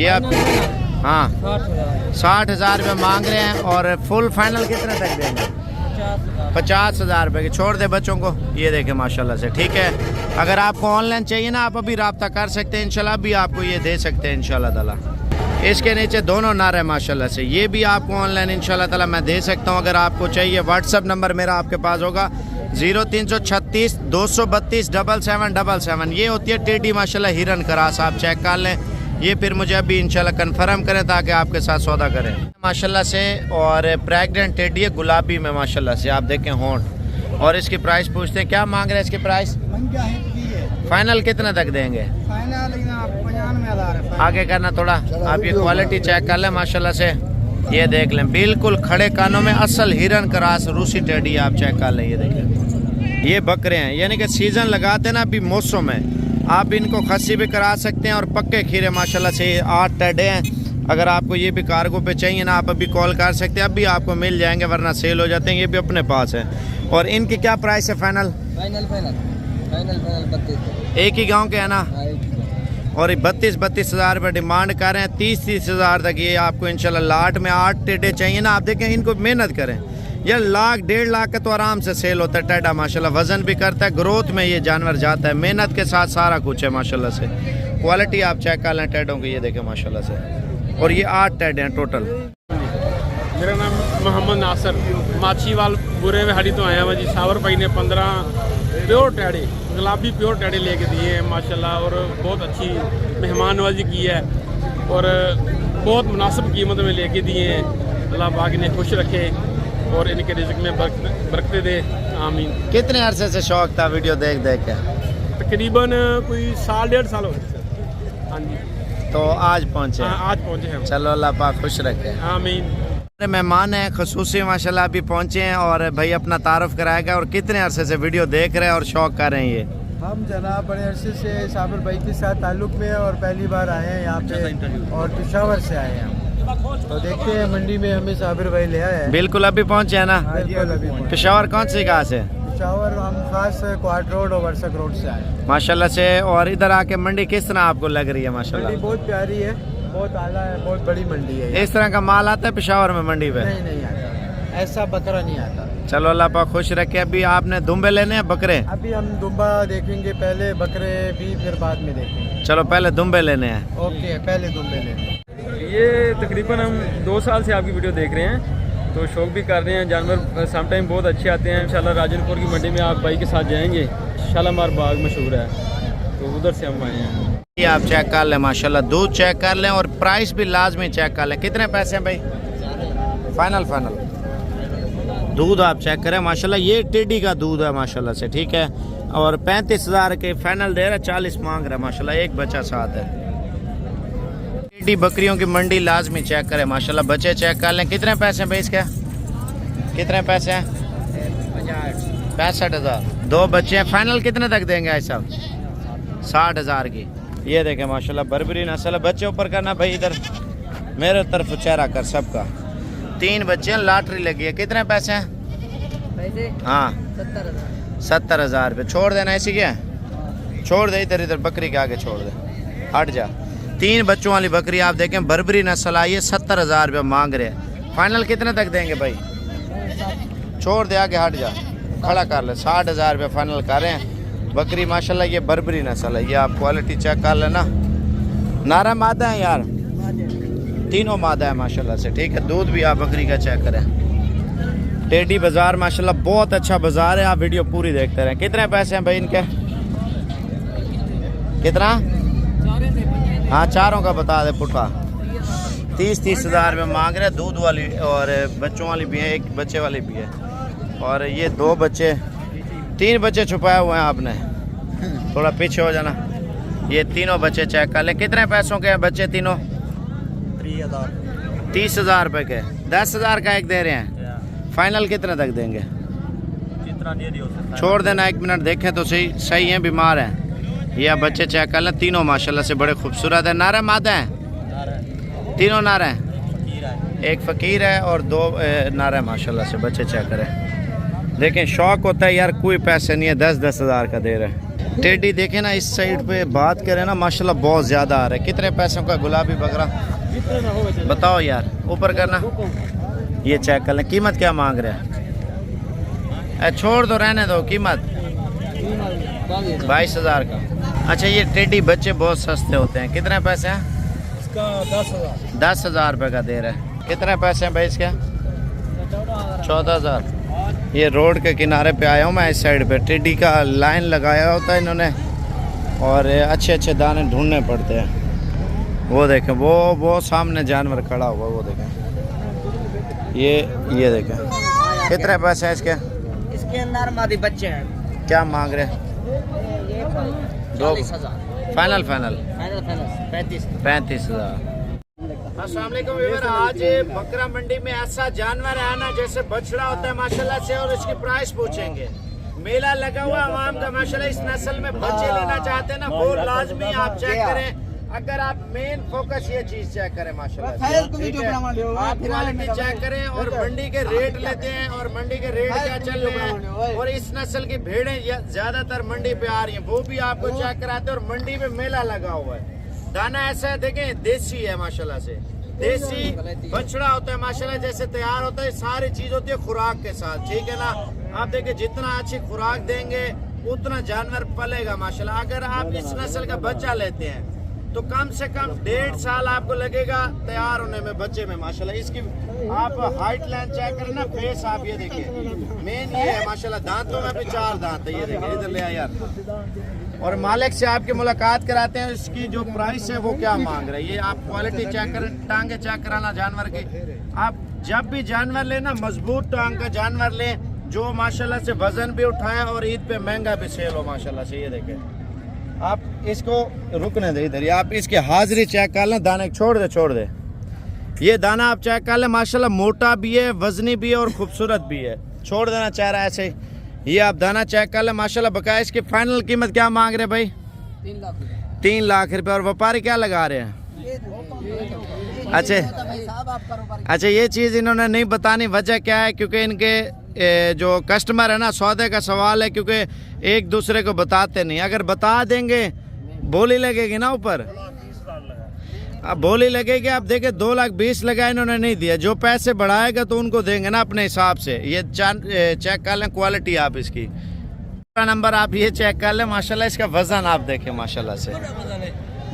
ये आप हाँ 60,000 रुपये मांग रहे हैं। और फुल फाइनल कितने तक देंगे? 50,000 रुपये की। छोड़ दे बच्चों को। ये देखें माशाल्लाह से, ठीक है। अगर आपको ऑनलाइन चाहिए ना, आप अभी रब्ता कर सकते हैं इंशाल्लाह। भी आपको ये दे सकते हैं इंशाल्लाह ताला। इसके नीचे दोनों नर है माशाल्लाह से। ये भी आपको ऑनलाइन इंशाल्लाह ताला मैं दे सकता हूँ। अगर आपको चाहिए, व्हाट्सअप नंबर मेरा आपके पास होगा 0336 232 7777। ये होती है टेडी माशाल्लाह हिरन क्रास। आप चेक कर लें। ये फिर मुझे अभी इंशाल्लाह कंफर्म करें ताकि आपके साथ सौदा करें माशाल्लाह से। और प्रेग्नेंट टेडी है गुलाबी में माशाल्लाह से। आप देखें होंठ। और इसकी प्राइस पूछते हैं, क्या मांग रहे हैं इसकी प्राइस? फाइनल कितने तक देंगे? फाइनल 95,000 है। आगे करना थोड़ा। आप ये क्वालिटी चेक कर लें माशाल्लाह से। ये देख लें बिल्कुल खड़े कानों में असल हिरन क्रास रूसी टेडी। आप चेक कर लें। ये देखें ये बकरे हैं, यानी कि सीज़न लगाते ना अभी मौसम में, आप इनको खस्सी भी करा सकते हैं। और पक्के खीरे माशाल्लाह से 8 टेडे हैं। अगर आपको ये भी कार्गो पे चाहिए ना, आप अभी कॉल कर सकते हैं, अभी आपको मिल जाएंगे, वरना सेल हो जाते हैं। ये भी अपने पास है। और इनकी क्या प्राइस है फाइनल? फाइनल 32। एक ही गांव के है ना। और 32,000 रुपये डिमांड कर रहे हैं। 30,000 तक ये आपको इंशाल्लाह लाट में 8 टेडे चाहिए ना। आप देखें इनको मेहनत करें। ये 1,00,000 1.5 लाख का तो आराम से सेल होता है टेडा माशाल्लाह। वजन भी करता है, ग्रोथ में ये जानवर जाता है। मेहनत के साथ सारा कुछ है माशाल्लाह से। क्वालिटी आप चेक कर लें टेडों की। ये देखें माशाल्लाह से। और ये 8 टेडे हैं टोटल। मेरा नाम मोहम्मद नासर, माछीवाल बुरे में हड़ी तो आया हुआ जी। सावर भाई ने 15 प्योर टैडे, गुलाबी प्योर टैडे लेके दिए हैं माशाल्लाह। और बहुत अच्छी मेहमान नवाजी की है। और बहुत मुनासिब कीमत में लेके दिए हैं। अल्लाह पाक इन्हें खुश रखे और इनके रिज़्क़ में बरकत दे, आमीन। कितने अरसे से शौक था वीडियो देख देख के? तकरीबन कोई 1.5 साल हो गए। हाँ जी। तो आज पहुँचे? हाँ, आज पहुँचे हैं। चलो अल्लाह पाक खुश रखे, आमीन। मेहमान हैं खसूसी माशाल्लाह अभी पहुँचे हैं। और भाई अपना तारुफ कराएगा। और कितने अरसे से वीडियो देख रहे हैं और शौक कर रहे हैं? ये हम जनाब बड़े अरसे से साबिर भाई के साथ ताल्लुक़ में हैं और पहली बार आए हैं यहाँ पे। और पेशावर से आए हैं। तो देखते हैं मंडी में हमें साबिर भाई ले आए हैं। बिल्कुल अभी पहुँचे हैं ना। पेशावर कौन सी जगह से? पेशावर हम खास क्वार्ट रोड और वर्सक रोड से आए माशाल्लाह से। और इधर आके मंडी किस तरह आपको लग रही है? माशाल्लाह मंडी बहुत प्यारी है, बहुत आला है, बहुत बड़ी मंडी है। इस तरह का माल आता है पेशावर में मंडी पे? नहीं आता, ऐसा बकरा नहीं आता। चलो अल्लाह पाक खुश रखे। अभी आपने दुम्बे लेने हैं बकरे? अभी हम दुम्बा देखेंगे पहले, बकरे भी फिर बाद में देखेंगे। चलो पहले दुम्बे लेने हैं। ओके, पहले दुम्बे लेने। ये तकरीबन हम 2 साल से आपकी वीडियो देख रहे हैं, तो शौक भी कर रहे हैं। जानवर सम टाइम बहुत अच्छे आते हैं। इंशाल्लाह राजनपुर की मंडी में आप भाई के साथ जाएंगे। शालामार बाग मशहूर है, तो उधर से हम आए हैं। ये आप चेक कर लें माशाल्लाह, दूध चेक कर लें और प्राइस भी लाजमी चेक कर लें। कितने पैसे हैं भाई? फाइनल दूध आप चेक करें माशाल्लाह। ये टेडी का दूध है माशाल्लाह से, ठीक है। और 35,000 के फाइनल दे रहा है, 40 मांग रहा है माशाल्लाह। एक बच्चा साथ है। टेडी बकरियों की मंडी लाजमी चेक करें माशाल्लाह। बच्चे चेक कर लें। कितने पैसे हैं भाई इसके? कितने पैसे हैं? 65,000। 2 बच्चे हैं। फाइनल कितने तक देंगे ऐसा? 60,000 की। ये देखें माशाल्लाह बर्बरी नस्ल है। बच्चे ऊपर करना भाई, इधर मेरे तरफ चेहरा कर सबका। 3 बच्चे हैं, लॉटरी लगी है। कितने पैसे हैं? हाँ 70,000 रुपये। छोड़ देना इसी के? छोड़ दे, इधर इधर बकरी के आगे छोड़ दे, हट जा। 3 बच्चों वाली बकरी आप देखें, बर्बरी नस्ल आई है, 70,000 रुपये मांग रहे हैं। फाइनल कितने तक देंगे भाई? छोड़ दे, आगे हट जा, खड़ा कर ले। 60,000 रुपये फाइनल कर रहे हैं। बकरी माशाल्लाह ये बर्बरी नस्ल है, ये आप क्वालिटी चेक कर लेना। नारा मादा है यार, तीनों मादा है माशाल्लाह से, ठीक है। दूध भी आप बकरी का चेक करें। टेडी बाज़ार माशाल्लाह बहुत अच्छा बाज़ार है, आप वीडियो पूरी देखते रहें। कितने पैसे हैं भाई इनके? कितना? हाँ, चारों का बता दे पुट्ठा। 30,000 रुपये मांग रहे हैं। दूध वाली और बच्चों वाली भी है, एक बच्चे वाली भी है। और ये 2 बच्चे, 3 बच्चे छुपाए हुए हैं आपने, थोड़ा पीछे हो जाना। ये तीनों बच्चे चेक कर लें। कितने पैसों के हैं बच्चे तीनों? 30,000 रुपये के। 10,000 का एक दे रहे हैं। फाइनल कितने तक देंगे? छोड़ देना, 1 मिनट देखें तो सही है, बीमार हैं। ये आप बच्चे चेक कर लें, तीनों माशाल्लाह से बड़े खूबसूरत है। नारा मादा हैं, तीनों नारा हैं, एक फ़कीर है और 2 नारा है माशाल्लाह से। बच्चे चेक करें, देखें शौक होता है यार, कोई पैसे नहीं है, 10-10 हज़ार का दे रहे हैं। टेडी देखें ना, इस साइड पे बात करें ना माशाल्लाह बहुत ज़्यादा आ रहा है। कितने पैसों का गुलाबी बकरा बताओ यार, ऊपर करना। ये चेक कर लें, कीमत क्या मांग रहे हैं? छोड़ दो, रहने दो, कीमत 22,000 का। अच्छा, ये टेडी बच्चे बहुत सस्ते होते हैं। कितने पैसे हैं? इसका 10,000। 10,000 रुपये का दे रहे हैं। कितने पैसे हैं भाई इसके? 14,000। ये रोड के किनारे पे आया हूँ मैं, इस साइड पे टेडी का लाइन लगाया होता है इन्होंने, और अच्छे अच्छे दाने ढूंढने पड़ते हैं। वो देखें, वो सामने जानवर खड़ा हुआ, वो देखें। ये देखें, कितने पैसे हैं इसके? इसके अंदर मादी बच्चे हैं। क्या मांग रहे हैं? 40,000 फाइनल 35,000। अस्सलाम वालेकुम व्यूअर। आज बकरा मंडी में ऐसा जानवर है ना जैसे बछड़ा होता है माशाल्लाह से, और इसकी प्राइस पूछेंगे। मेला लगा हुआ आवाम का माशाल्लाह। इस नस्ल में बच्चे लेना चाहते हैं ना, वो लाजमी आप चेक करें। अगर आप मेन फोकस ये चीज चेक करें माशाल्लाह, ठीक है, आप क्वालिटी चेक करें और मंडी के रेट लेते हैं, और मंडी के रेट क्या चल रहे हैं, और इस नस्ल की भेड़ें ज्यादातर मंडी पे आ रही हैं, वो भी आपको चेक कराते हैं। और मंडी में मेला लगा हुआ है। दाना ऐसा है, देखें देसी है माशाल्लाह से, देसी बछड़ा होता है माशाल्लाह, जैसे तैयार होता है। सारी चीज होती है खुराक के साथ, ठीक है ना। आप देखें, जितना अच्छी खुराक देंगे उतना जानवर पलेगा माशाल्लाह। अगर आप इस नस्ल का बच्चा लेते हैं तो कम से कम 1.5 साल आपको लगेगा तैयार होने में, बच्चे में माशाल्लाह। इसकी आप हाइट लाइन चेक करें ना, फेस आप ये देखिए, मेन ये है माशाल्लाह। दांतों में भी 4 दांत है, ये देखिए, इधर ले आया यार। और मालिक से आपकी मुलाकात कराते हैं, इसकी जो प्राइस है वो क्या मांग रहे हैं। ये आप क्वालिटी चेक करें, टांगे चेक कराना जानवर की। आप जब भी जानवर लें ना, मजबूत टांग का जानवर लें, जो माशाल्लाह से वजन भी उठाए और ईद पे महंगा भी सेल हो माशाल्लाह से। ये देखें, आप इसको रुकने दे इधर, आप इसकी हाजिरी चेक कर लें। दाने छोड़ दे, ये दाना आप चेक कर लें माशाल्लाह, मोटा भी है, वजनी भी है और खूबसूरत भी है। छोड़ देना चाह रहा है ऐसे। ये आप दाना चेक कर लें माशाल्लाह। बकाया इसकी फाइनल कीमत क्या मांग रहे भाई? 3 लाख रुपए। और व्यापारी क्या लगा रहे हैं? अच्छा, ये चीज़ इन्होंने नहीं बतानी, वजह क्या है? क्योंकि इनके जो कस्टमर है ना, सौदे का सवाल है, क्योंकि एक दूसरे को बताते नहीं। अगर बता देंगे बोली लगेगी ना ऊपर, अब बोली लगेगी। आप देखें 2,20,000 लगा, इन्होंने नहीं दिया। जो पैसे बढ़ाएगा तो उनको देंगे ना अपने हिसाब से। ये चेक कर लें क्वालिटी आप इसकी। नंबर आप ये चेक कर लें माशाल्लाह। इसका वजन आप देखें माशाल्लाह से,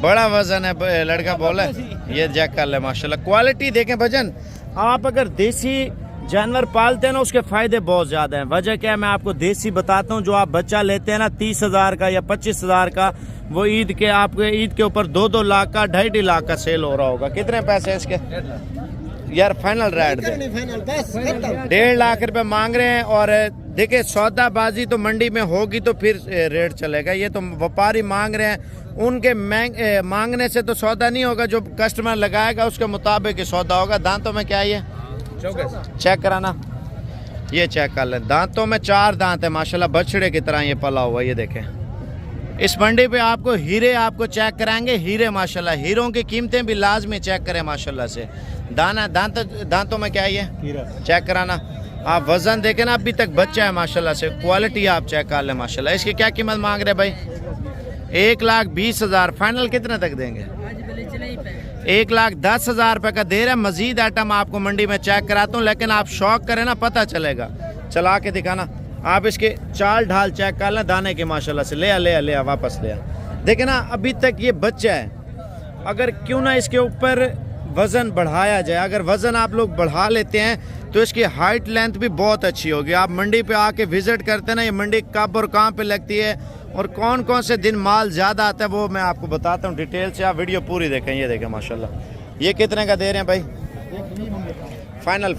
बड़ा वजन है, लड़का बोला। ये चेक कर लें माशाल्लाह, क्वालिटी देखें। वजन आप अगर देसी जानवर पालते हैं ना, उसके फायदे बहुत ज्यादा हैं। वजह क्या है मैं आपको देसी बताता हूँ। जो आप बच्चा लेते हैं ना 30,000 का या 25,000 का, वो ईद के ऊपर 2-2 लाख का, 2.5 लाख का सेल हो रहा होगा। कितने पैसे हैं इसके यार? फाइनल रेट दे, 1.5 लाख रुपए मांग रहे हैं। और देखिए, सौदाबाजी तो मंडी में होगी तो फिर रेट चलेगा। ये तो व्यापारी मांग रहे हैं, उनके मांगने से तो सौदा नहीं होगा। जो कस्टमर लगाएगा उसके मुताबिक ही सौदा होगा। दांतों में क्या है? चेक कराना, ये चेक कर लें। दांतों में 4 दांत है माशाल्लाह, बछड़े की तरह ये पला हुआ। ये देखें, इस मंडी पे आपको हीरे आपको चेक कराएंगे, हीरे माशाल्लाह। हीरों की कीमतें भी लाजमी चेक करें माशाल्लाह से। दांतों में क्या है? चेक कराना। आप वजन देखें ना, अभी तक बच्चा है माशाल्लाह से। क्वालिटी आप चेक कर लें माशाल्लाह। इसकी क्या कीमत मांग रहे भाई? 1,20,000। फाइनल कितने तक देंगे? 1,10,000 रुपये का दे रहे हैं। मजीद आइटम आपको मंडी में चेक कराता हूँ, लेकिन आप शौक करें ना, पता चलेगा। चला के दिखाना। आप इसके चाल ढाल चेक कर लें दाने के, माशाल्लाह से। ले आ वापस ले आ। देखे ना, अभी तक ये बच्चा है, अगर क्यों ना इसके ऊपर वज़न बढ़ाया जाए। अगर वज़न आप लोग बढ़ा लेते हैं तो इसकी हाइट लेंथ भी बहुत अच्छी होगी। आप मंडी पे आके विज़िट करते हैं ना, ये मंडी कब और कहाँ पे लगती है और कौन कौन से दिन माल ज़्यादा आता है वो मैं आपको बताता हूँ डिटेल से। आप वीडियो पूरी देखें। ये देखें माशाल्लाह। ये कितने का दे रहे हैं भाई? फाइनल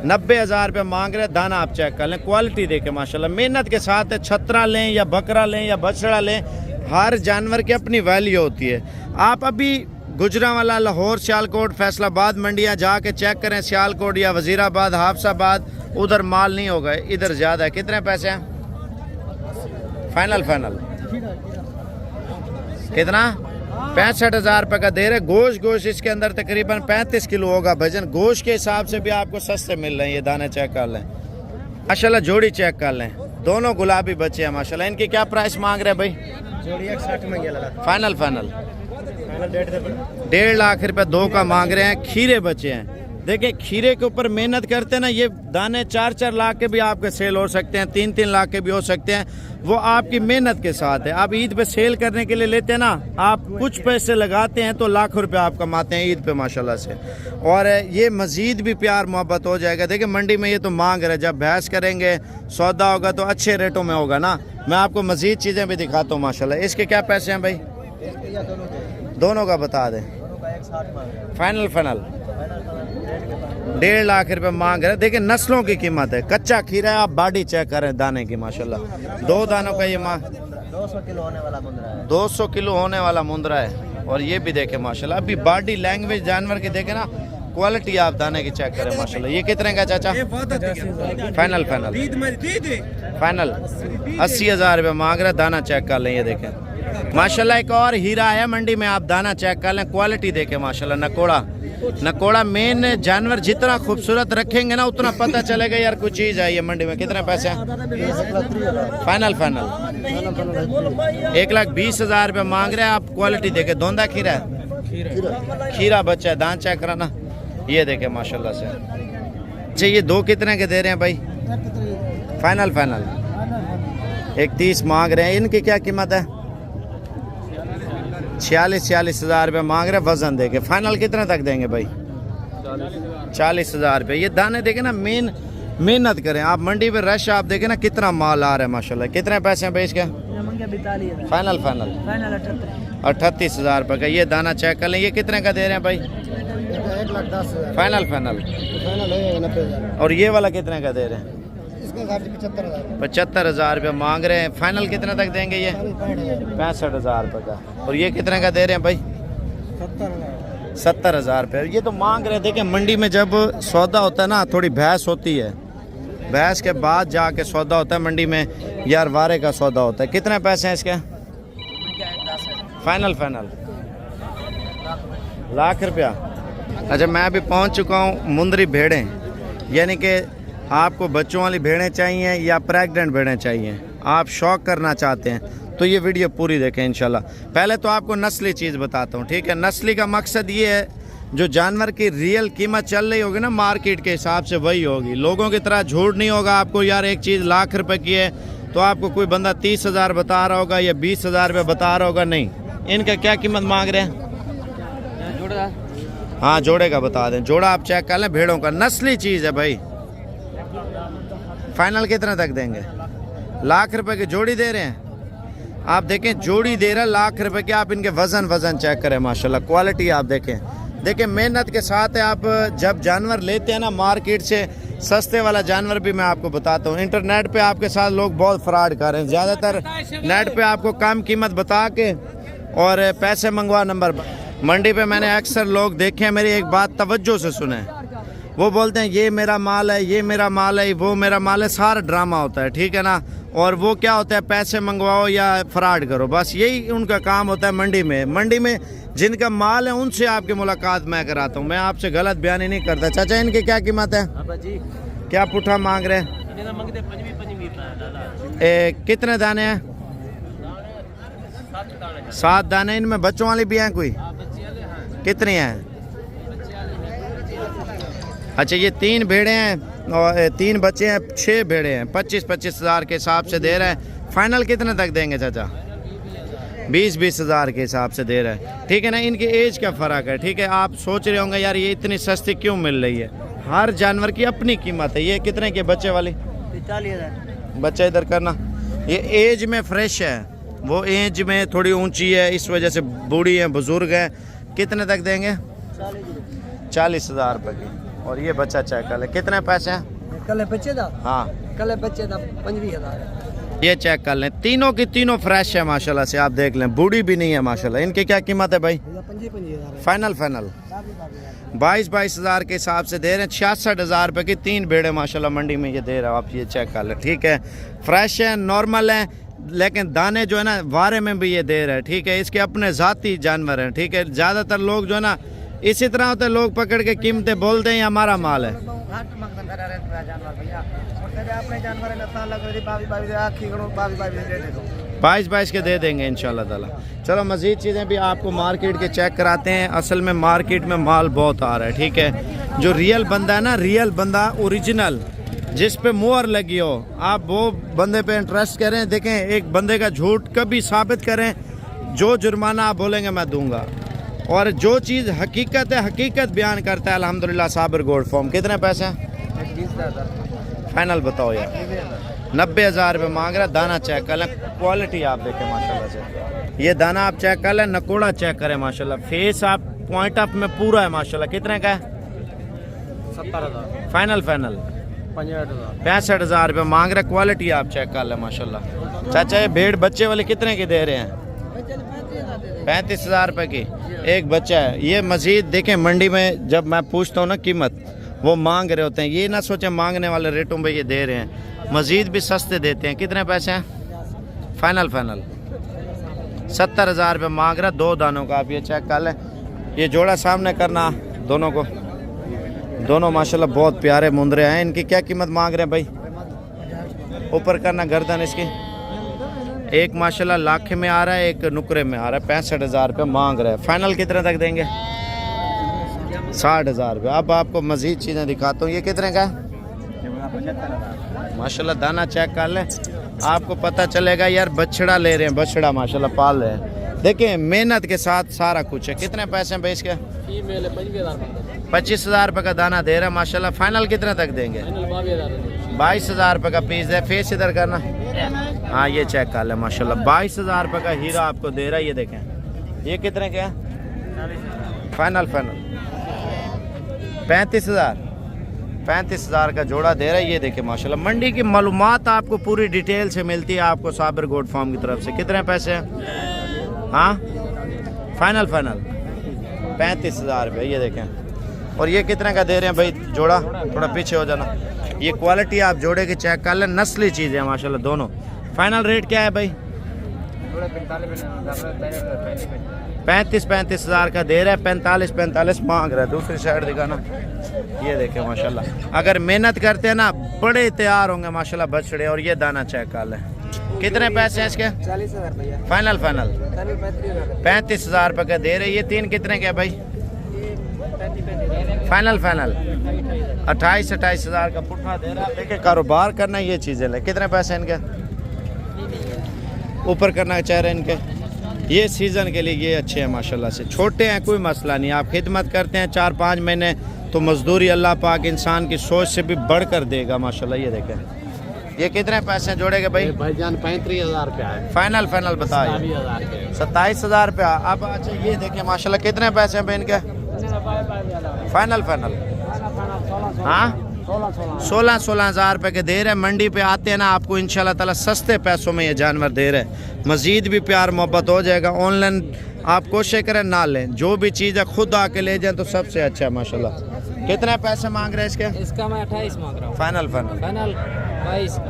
90,000 रुपये मांग रहे हैं। दाना आप चेक कर लें, क्वालिटी देखें माशाल्लाह, मेहनत के साथ है। छतरा लें या बकरा लें या बछड़ा लें, हर जानवर की अपनी वैल्यू होती है। आप अभी गुजरांवाला, लाहौर, सियालकोट, फैसलाबाद मंडियाँ जाके चेक करें, सियालकोट या वजीराबाद, हाफसाबाद, उधर माल नहीं होगा, इधर ज़्यादा है। कितने पैसे हैं? फाइनल कितना? 65,000 रुपये का दे रहे। गोश्त इसके अंदर तकरीबन 35 किलो होगा भजन। गोश्त के हिसाब से भी आपको सस्ते मिल रहे हैं। ये दाने चेक कर लें माशाल्लाह, जोड़ी चेक कर लें। दोनों गुलाबी बच्चे हैं माशाल्लाह। इनकी क्या प्राइस मांग रहे हैं भाई? जोड़ी 160 में गया। फाइनल 1.5 लाख रुपए दो का मांग रहे हैं। खीरे बचे हैं। देखिए, खीरे के ऊपर मेहनत करते हैं ना, ये दाने 4-4 लाख के भी आपके सेल हो सकते हैं, 3-3 लाख के भी हो सकते हैं। वो आपकी मेहनत के साथ है। आप ईद पे सेल करने के लिए लेते हैं ना, आप कुछ पैसे लगाते हैं तो लाखों रुपए आप कमाते हैं ईद पे माशाल्लाह से। और ये मज़ीद भी प्यार मोहब्बत हो जाएगा। देखिए, मंडी में ये तो मांग रहे, जब बहस करेंगे सौदा होगा तो अच्छे रेटों में होगा ना। मैं आपको मज़ीद चीज़ें भी दिखाता हूँ माशाल्लाह। इसके क्या पैसे हैं भाई? दोनों का बता दें। फाइनल 1.5 लाख रुपए मांग रहे। देखिए, नस्लों की कीमत है। कच्चा खीरा है, आप बाडी चेक करें दाने की माशाल्लाह। 2 दानों का ये मांग 200 किलो होने वाला मुंद्रा है। 200 किलो होने वाला मुंद्रा है। और ये भी देखे माशाल्लाह, अभी बॉडी लैंग्वेज जानवर की देखे ना, क्वालिटी आप दाने की चेक करें माशाल्लाह। ये कितने का चाचा? फाइनल 80,000 रुपये मांग रहे। दाना चेक कर लें। ये देखें माशाल्लाह, एक और हीरा है मंडी में, आप दाना चेक कर लें, क्वालिटी देखें माशाल्लाह। नकोड़ा मेन जानवर जितना खूबसूरत रखेंगे ना, उतना पता चलेगा यार कुछ चीज़ है ये मंडी में। कितने पैसे हैं? फाइनल 1,20,000 रुपये मांग रहे हैं। आप क्वालिटी देखें। धोंदा खीरा है, खीरा बच्चा है, दान चेक कराना। ये देखें माशाल्लाह से। अच्छा, ये 2 कितने के दे रहे हैं भाई? फाइनल 1,30,000 मांग रहे हैं। इनकी क्या कीमत है? 46,000 रुपये मांग रहे हैं वजन देके। फाइनल कितने तक देंगे भाई? 40,000 रुपये। ये दाने देखे ना, मेहनत करें आप। मंडी पे रश आप देखें ना, कितना माल आ रहा है माशाल्लाह। कितने पैसे हैं भाई इसके? फाइनल 38,000 रुपये का। ये दाना चेक कर लें। ये कितने का दे रहे हैं भाई? 1,10,000। फाइनल। और ये वाला कितने का दे रहे हैं? 75,000 रुपये मांग रहे हैं। फाइनल कितने तक देंगे ये? 65,000 रुपये का। और ये कितने का दे रहे हैं भाई? 70,000 रुपये। ये तो मांग रहे। देखिए, मंडी में जब सौदा होता है ना, थोड़ी बहस होती है, बहस के बाद जाके सौदा होता है मंडी में, यार वारे का सौदा होता है। कितने पैसे हैं इसके? फाइनल लाख रुपया। अच्छा, मैं अभी पहुंच चुका हूं मुंदरी भेड़ें, यानी कि आपको बच्चों वाली भेड़ें चाहिए या प्रेग्नेंट भेड़ें चाहिए, आप शौक करना चाहते हैं तो ये वीडियो पूरी देखें इंशाल्लाह। पहले तो आपको नस्ली चीज़ बताता हूँ, ठीक है। नस्ली का मकसद ये है, जो जानवर की रियल कीमत चल रही होगी ना मार्केट के हिसाब से, वही होगी। लोगों की तरह झूठ नहीं होगा आपको, यार एक चीज़ लाख रुपए की है तो आपको कोई बंदा 30,000 बता रहा होगा या 20,000 रुपये बता रहा होगा, नहीं। इनका क्या कीमत मांग रहे हैं? हाँ, जोड़े का बता दें। जोड़ा आप चेक कर लें, भेड़ों का नस्ली चीज़ है भाई। फाइनल कितने तक देंगे? लाख रुपए की जोड़ी दे रहे हैं। आप देखें, जोड़ी दे रहे हैं लाख रुपए की। आप इनके वजन चेक करें माशाल्लाह, क्वालिटी आप देखें मेहनत के साथ है। आप जब जानवर लेते हैं ना मार्केट से, सस्ते वाला जानवर भी मैं आपको बताता हूँ। इंटरनेट पे आपके साथ लोग बहुत फ्रॉड कर रहे हैं। ज़्यादातर नेट पे आपको कम कीमत बता के और पैसे मंगवा नंबर। मंडी पे मैंने अक्सर लोग देखे हैं, मेरी एक बात तवज्जो से सुने, वो बोलते हैं ये मेरा माल है, ये मेरा माल है, वो मेरा माल है। सारा ड्रामा होता है, ठीक है ना। और वो क्या होता है, पैसे मंगवाओ या फ्रॉड करो, बस यही उनका काम होता है मंडी में जिनका माल है उनसे आपकी मुलाकात मैं कराता हूँ। मैं आपसे गलत बयानी नहीं करता। चाचा, इनकी क्या कीमत है? क्या पुट्ठा मांग रहे हैं? कितने दाने हैं? 7 दाने। इनमें बच्चों वाली भी हैं कोई? कितनी हैं? अच्छा ये 3 भेड़े हैं और 3 बच्चे हैं, 6 भेड़े हैं। 25-25 हज़ार के हिसाब से दे रहा है। फाइनल कितने तक देंगे चाचा? 20-20 हज़ार के हिसाब से दे रहा है, ठीक है ना। इनके एज का फ़र्क है, ठीक है। आप सोच रहे होंगे यार ये इतनी सस्ती क्यों मिल रही है। हर जानवर की अपनी कीमत है। ये कितने के बच्चे वाली? 40,000। बच्चा इधर करना। ये एज में फ्रेश है, वो एज में थोड़ी ऊंची है, इस वजह से बूढ़ी है, बुजुर्ग है। कितने तक देंगे? 40 हज़ार रुपये की। और ये बच्चा चेक कर ले, कितने पैसे हैं? कल बच्चे दा? हाँ कल बच्चे दा 25,000। ये चेक कर लें, तीनों की तीनों फ्रेश है माशाल्लाह से। आप देख लें, बूढ़ी भी नहीं है माशाल्लाह। इनकी क्या कीमत है भाई? 25,000। फाइनल 22-22 हज़ार के हिसाब से दे रहे हैं। 66 हज़ार रुपये की 3 भेड़े माशाल्लाह मंडी में ये दे रहा है। आप ये चेक कर लें, ठीक है। फ्रेश है, नॉर्मल है, लेकिन दाने जो है ना वारे में भी ये दे रहा है, ठीक है। इसके अपने ज़ाती जानवर हैं, ठीक है। ज़्यादातर लोग जो है ना इसी तरह होते हैं, लोग पकड़ के कीमतें बोलते हैं ये हमारा माल है। 22-22 के दे देंगे इंशाल्लाह ताला। चलो मज़ीद चीज़ें भी आपको मार्केट के चेक कराते हैं। असल में मार्केट में माल बहुत आ रहा है, ठीक है। जो रियल बंदा है ना, रियल बंदा ओरिजिनल, जिस पे मुहर लगी हो, आप वो बंदे पे इंटरेस्ट करें। देखें, एक बंदे का झूठ कभी साबित करें, जो जुर्माना आप बोलेंगे मैं दूंगा। और जो चीज़ हकीकत है, हकीकत बयान करता है अल्हम्दुलिल्लाह साबिर गोल्ड फार्म। कितने पैसे हैं? 20,000। फाइनल बताओ यार। 90 हज़ार रुपये मांग रहा है। दाना चेक कर लें, क्वालिटी आप देखें माशाल्लाह से। ये दाना आप चेक कर लें, नकोड़ा चेक करें माशाल्लाह। फेस आप पॉइंट ऑफ में पूरा है माशाल्लाह। कितने का है? 70,000। फाइनल 65 हज़ार रुपये मांग रहा है। क्वालिटी आप चेक कर लें माशाल्लाह। चाचा ये भेड़ बच्चे वाले कितने की दे रहे हैं? 35 हज़ार रुपये की एक बच्चा है। ये मज़ीद देखें, मंडी में जब मैं पूछता हूँ ना कीमत, वो मांग रहे होते हैं। ये ना सोचें मांगने वाले रेटों में ये दे रहे हैं, मज़ीद भी सस्ते देते हैं। कितने पैसे हैं? फाइनल 70 हज़ार रुपये मांग रहा है 2 दानों का। आप ये चेक कर लें। ये जोड़ा सामने करना दोनों को। दोनों माशाल्लाह बहुत प्यारे मुंदरे हैं। इनकी क्या कीमत मांग रहे हैं भाई? ऊपर करना गर्दन इसकी। एक माशाल्लाह लाखे में आ रहा है, एक नुकरे में आ रहा है। 65 हज़ार रुपये मांग रहे हैं। फाइनल कितने तक देंगे? 60 हज़ार रुपये। अब आपको मज़ीद चीज़ें दिखाता हूँ। ये कितने का है? माशाल्लाह दाना चेक कर लें, आपको पता चलेगा यार बछड़ा ले रहे हैं, बछड़ा माशाल्लाह पाल रहे हैं। देखिए मेहनत के साथ सारा कुछ है। कितने पैसे हैं भाई इसके? 25 हज़ार रुपये का दाना दे रहा है माशाल्लाह। फाइनल कितने तक देंगे? 22 हज़ार रुपये का पीस है। फेस इधर करना। हाँ ये चेक कर लें माशाल्लाह। 22 हज़ार रुपये का हीरा आपको दे रहा है। ये देखें, ये कितने के हैं? फाइनल 35 हज़ार का जोड़ा दे रहा है। ये देखें माशाल्लाह। मंडी की मालूमात आपको पूरी डिटेल से मिलती है आपको साबिर गोल्ड फार्म की तरफ से। कितने पैसे हैं? हाँ फाइनल 35 हज़ार रुपये। ये देखें। और ये कितने का दे रहे हैं भाई जोड़ा? थोड़ा पीछे हो जाना। ये क्वालिटी आप जोड़े की चेक कर लें, नस्ली चीज़ें हैं माशाल्लाह दोनों। फाइनल रेट क्या है भाई? 35 हज़ार का दे रहा है। 45 मांग रहा है। दूसरी साइड दिखाना। ये देखें माशाल्लाह। अगर मेहनत करते हैं ना बड़े तैयार होंगे माशाल्लाह बछड़े। और ये दाना चेक कर लें। कितने पैसे हैं इसके? 40,000 भैया। फाइनल 35 हज़ार रुपये का दे रहे। ये 3 कितने के भाई? फाइनल 28 हज़ार का पुट्ठा दे रहा है। देखिए कारोबार करना ये चीज़ें ले। कितने पैसे इनके? ऊपर करना चाह रहे हैं इनके। ये सीज़न के लिए ये अच्छे हैं माशाल्लाह से। छोटे हैं कोई मसला नहीं, आप खिदमत करते हैं 4-5 महीने तो मजदूरी अल्लाह पाक इंसान की सोच से भी बढ़ कर देगा माशाल्लाह। ये देखें। ये कितने पैसे जोड़ेगा भाई? भाईजान 35 हज़ार रुपया है। फाइनल बताइए। 27 हज़ार रुपया। अब अच्छा ये देखें माशाल्लाह कितने पैसे हैं भाई इनके? फाइनल हाँ 16 हज़ार रुपये के दे रहे हैं। मंडी पे आते हैं ना आपको इंशाल्लाह ताला सस्ते पैसों में ये जानवर दे रहे हैं। मज़ीद भी प्यार मोहब्बत हो जाएगा। ऑनलाइन आप कोशिश करें ना लें, जो भी चीज़ है खुद आके ले जाएं तो सबसे अच्छा है माशाल्लाह। कितने पैसे मांग रहे हैं इसके? इसका मैं 28 मांग रहा हूँ। फाइनल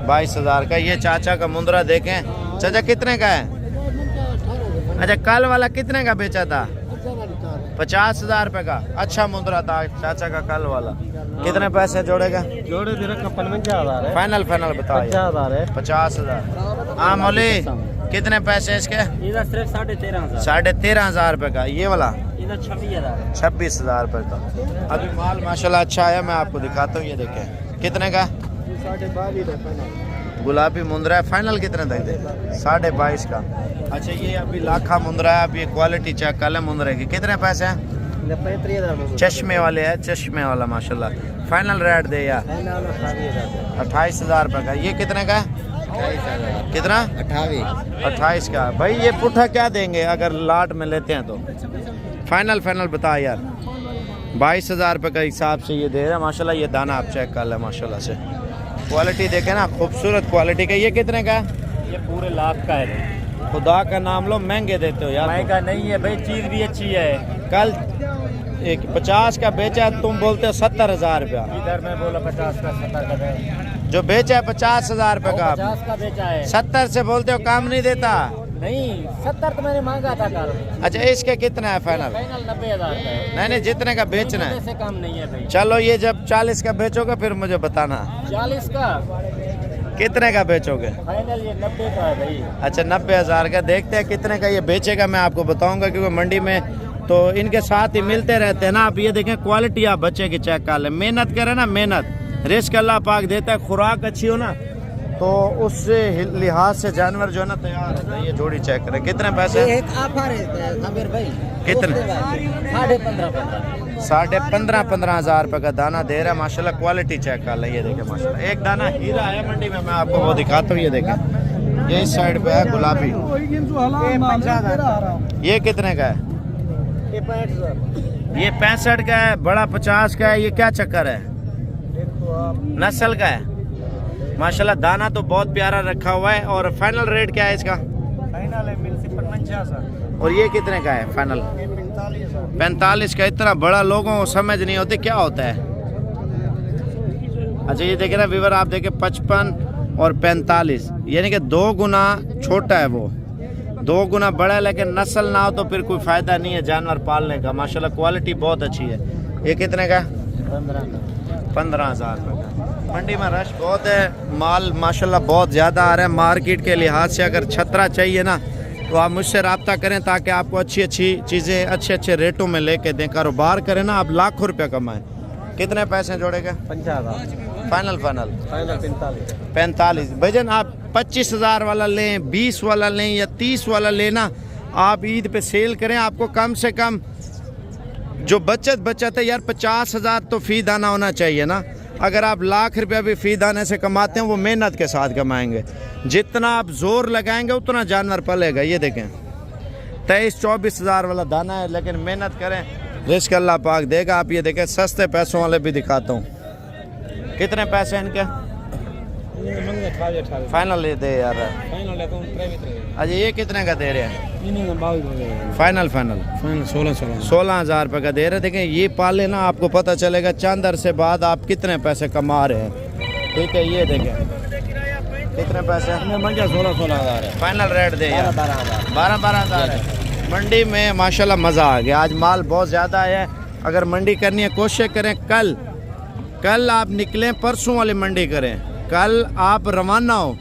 22 हज़ार का। ये चाचा का मुंदरा देखें। चाचा कितने का है? अच्छा कल वाला कितने का बेचा था? 50 हज़ार रुपये का। अच्छा मुंदरा था चाचा का कल वाला। कितने पैसे जोड़ेगा? जोड़े दे रखा 55 हज़ार है। फाइनल बताओ। 50 हज़ार है। 50 हज़ार। हाँ मौली कितने पैसे इसके? इधर सिर्फ 13.5 हज़ार। 13.5 हज़ार रुपये का। ये वाला फाइनल 26,000। 26,000 रुपये का। अभी माल माशाल्लाह अच्छा आया, मैं आपको दिखाता हूँ। ये देखें कितने का? 22.5 गुलाबी मुंद्रा है, फाइनल कितने तक दे? 22.5 का। अच्छा ये अभी लाखा मुंद्रा है, अब ये क्वालिटी चेक कर लें मुंद्रे की। कितने पैसे हैं? 35,000 चश्मे वाले है, चश्मे वाला माशाल्लाह। फाइनल रेट दे यार 28,000 रुपये का। ये कितने का है? कितना? 28 का। भाई ये पुट्ठा क्या देंगे अगर लाट में लेते हैं तो? फाइनल बता यार। 22,000 रुपये का हिसाब से ये दे रहे हैं माशाल्लाह। ये दाना आप चेक कर लें माशाल्लाह से, क्वालिटी देखें ना, खूबसूरत क्वालिटी का। ये कितने का है? ये पूरे लाख का है। खुदा का नाम लो, महंगे देते हो यार। महंगा नहीं है भाई, चीज़ भी अच्छी है। कल एक 50 का बेचा, तुम बोलते हो 70,000 रुपया। इधर मैं बोला 50 का, 70 का है। जो बेचा है 50,000 रुपये का, 50 का बेचा है। 70 से बोलते हो, काम नहीं देता। नहीं 70 तो मैंने मांगा था कल। अच्छा इसके कितना है फाइनल? फाइनल 90,000 का है। नहीं जितने का बेचना है। से कम नहीं है भाई। चलो ये जब 40 का बेचोगे फिर मुझे बताना 40 का कितने का बेचोगे। फाइनल ये 90 का है भाई। अच्छा 90,000 का। देखते हैं कितने का ये बेचेगा, मैं आपको बताऊंगा, क्योंकि मंडी में तो इनके साथ ही मिलते रहते हैं ना। आप ये देखें क्वालिटी, आप बच्चे की चेक कर लें। मेहनत करें ना, मेहनत रिस्क अल्लाह पाक देता है। खुराक अच्छी हो ना तो उस लिहाज से जानवर जो है ना तैयार होता है। ये जोड़ी चेक करें कितने पैसे? एक ऑफर है साबिर भाई। कितने? 15,500 रुपये का दाना दे रहा है माशाल्लाह। क्वालिटी चेक कर लें। ये देखें माशाल्लाह, एक दाना हीरा है मंडी में, मैं आपको वो दिखाता हूँ। ये देखें ये इस साइड पे है गुलाबी। ये कितने का है? ये 65 का है, बड़ा 50 का है। ये क्या चक्कर है? नस्ल का है माशाल्लाह। दाना तो बहुत प्यारा रखा हुआ है। और फाइनल रेट क्या है इसका? फाइनल है मिल से 50,000। और ये कितने का है फाइनल? 45 का। इतना बड़ा लोगों को समझ नहीं होती क्या होता है। अच्छा ये देखे ना व्यूअर, आप देखें 55 और 45, यानी कि 2 गुना छोटा है, वो 2 गुना बड़ा है। लेकिन नस्ल ना हो तो फिर कोई फ़ायदा नहीं है जानवर पालने का। माशाल्लाह क्वालिटी बहुत अच्छी है। ये कितने का? 15,000 रुपये का। मंडी में रश बहुत है, माल माशाल्लाह बहुत ज़्यादा आ रहा है। मार्केट के लिहाज से अगर छतरा चाहिए ना तो आप मुझसे रब्ता करें, ताकि आपको अच्छी चीज़ें अच्छे रेटों में लेके दें। कारोबार करें ना, आप लाखों रुपये कमाएं। कितने पैसे जोड़ेगा? 50,000 फाइनल 45। भजन आप 25,000 वाला लें, 20 वाला लें या 30 वाला लेना, आप ईद पे सेल करें। आपको कम से कम जो बचत है यार 50,000 तो फी दाना होना चाहिए ना। अगर आप लाख रुपया भी फी दाने से कमाते हैं, वो मेहनत के साथ कमाएंगे। जितना आप जोर लगाएंगे उतना जानवर पलेगा। ये देखें 23-24,000 वाला दाना है, लेकिन मेहनत करें, रिस्क अल्लाह पाक देगा। आप ये देखें सस्ते पैसों वाले भी दिखाता हूँ। कितने पैसे हैं इनके? फाइनल दे यार। अच्छा ये कितने का दे रहे हैं? फाइनल 16,000 रुपये का दे रहे हैं। देखें ये पाले ना, आपको पता चलेगा चंद अरसे बाद आप कितने पैसे कमा रहे हैं। ठीक है ये देखें कितने पैसे? 16,000 है। फाइनल रेट दे यार 12,000 है। मंडी में माशाल्लाह मज़ा आ गया। आज माल बहुत ज़्यादा है। अगर मंडी करनी है कोशिश करें कल आप निकलें, परसों वाली मंडी करें। कल आप रवाना हो,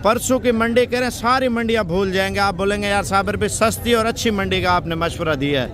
परसों की मंडी करें, सारी मंडियाँ भूल जाएंगे। आप बोलेंगे यार साबिर भी सस्ती और अच्छी मंडी का आपने मशवरा दिया है।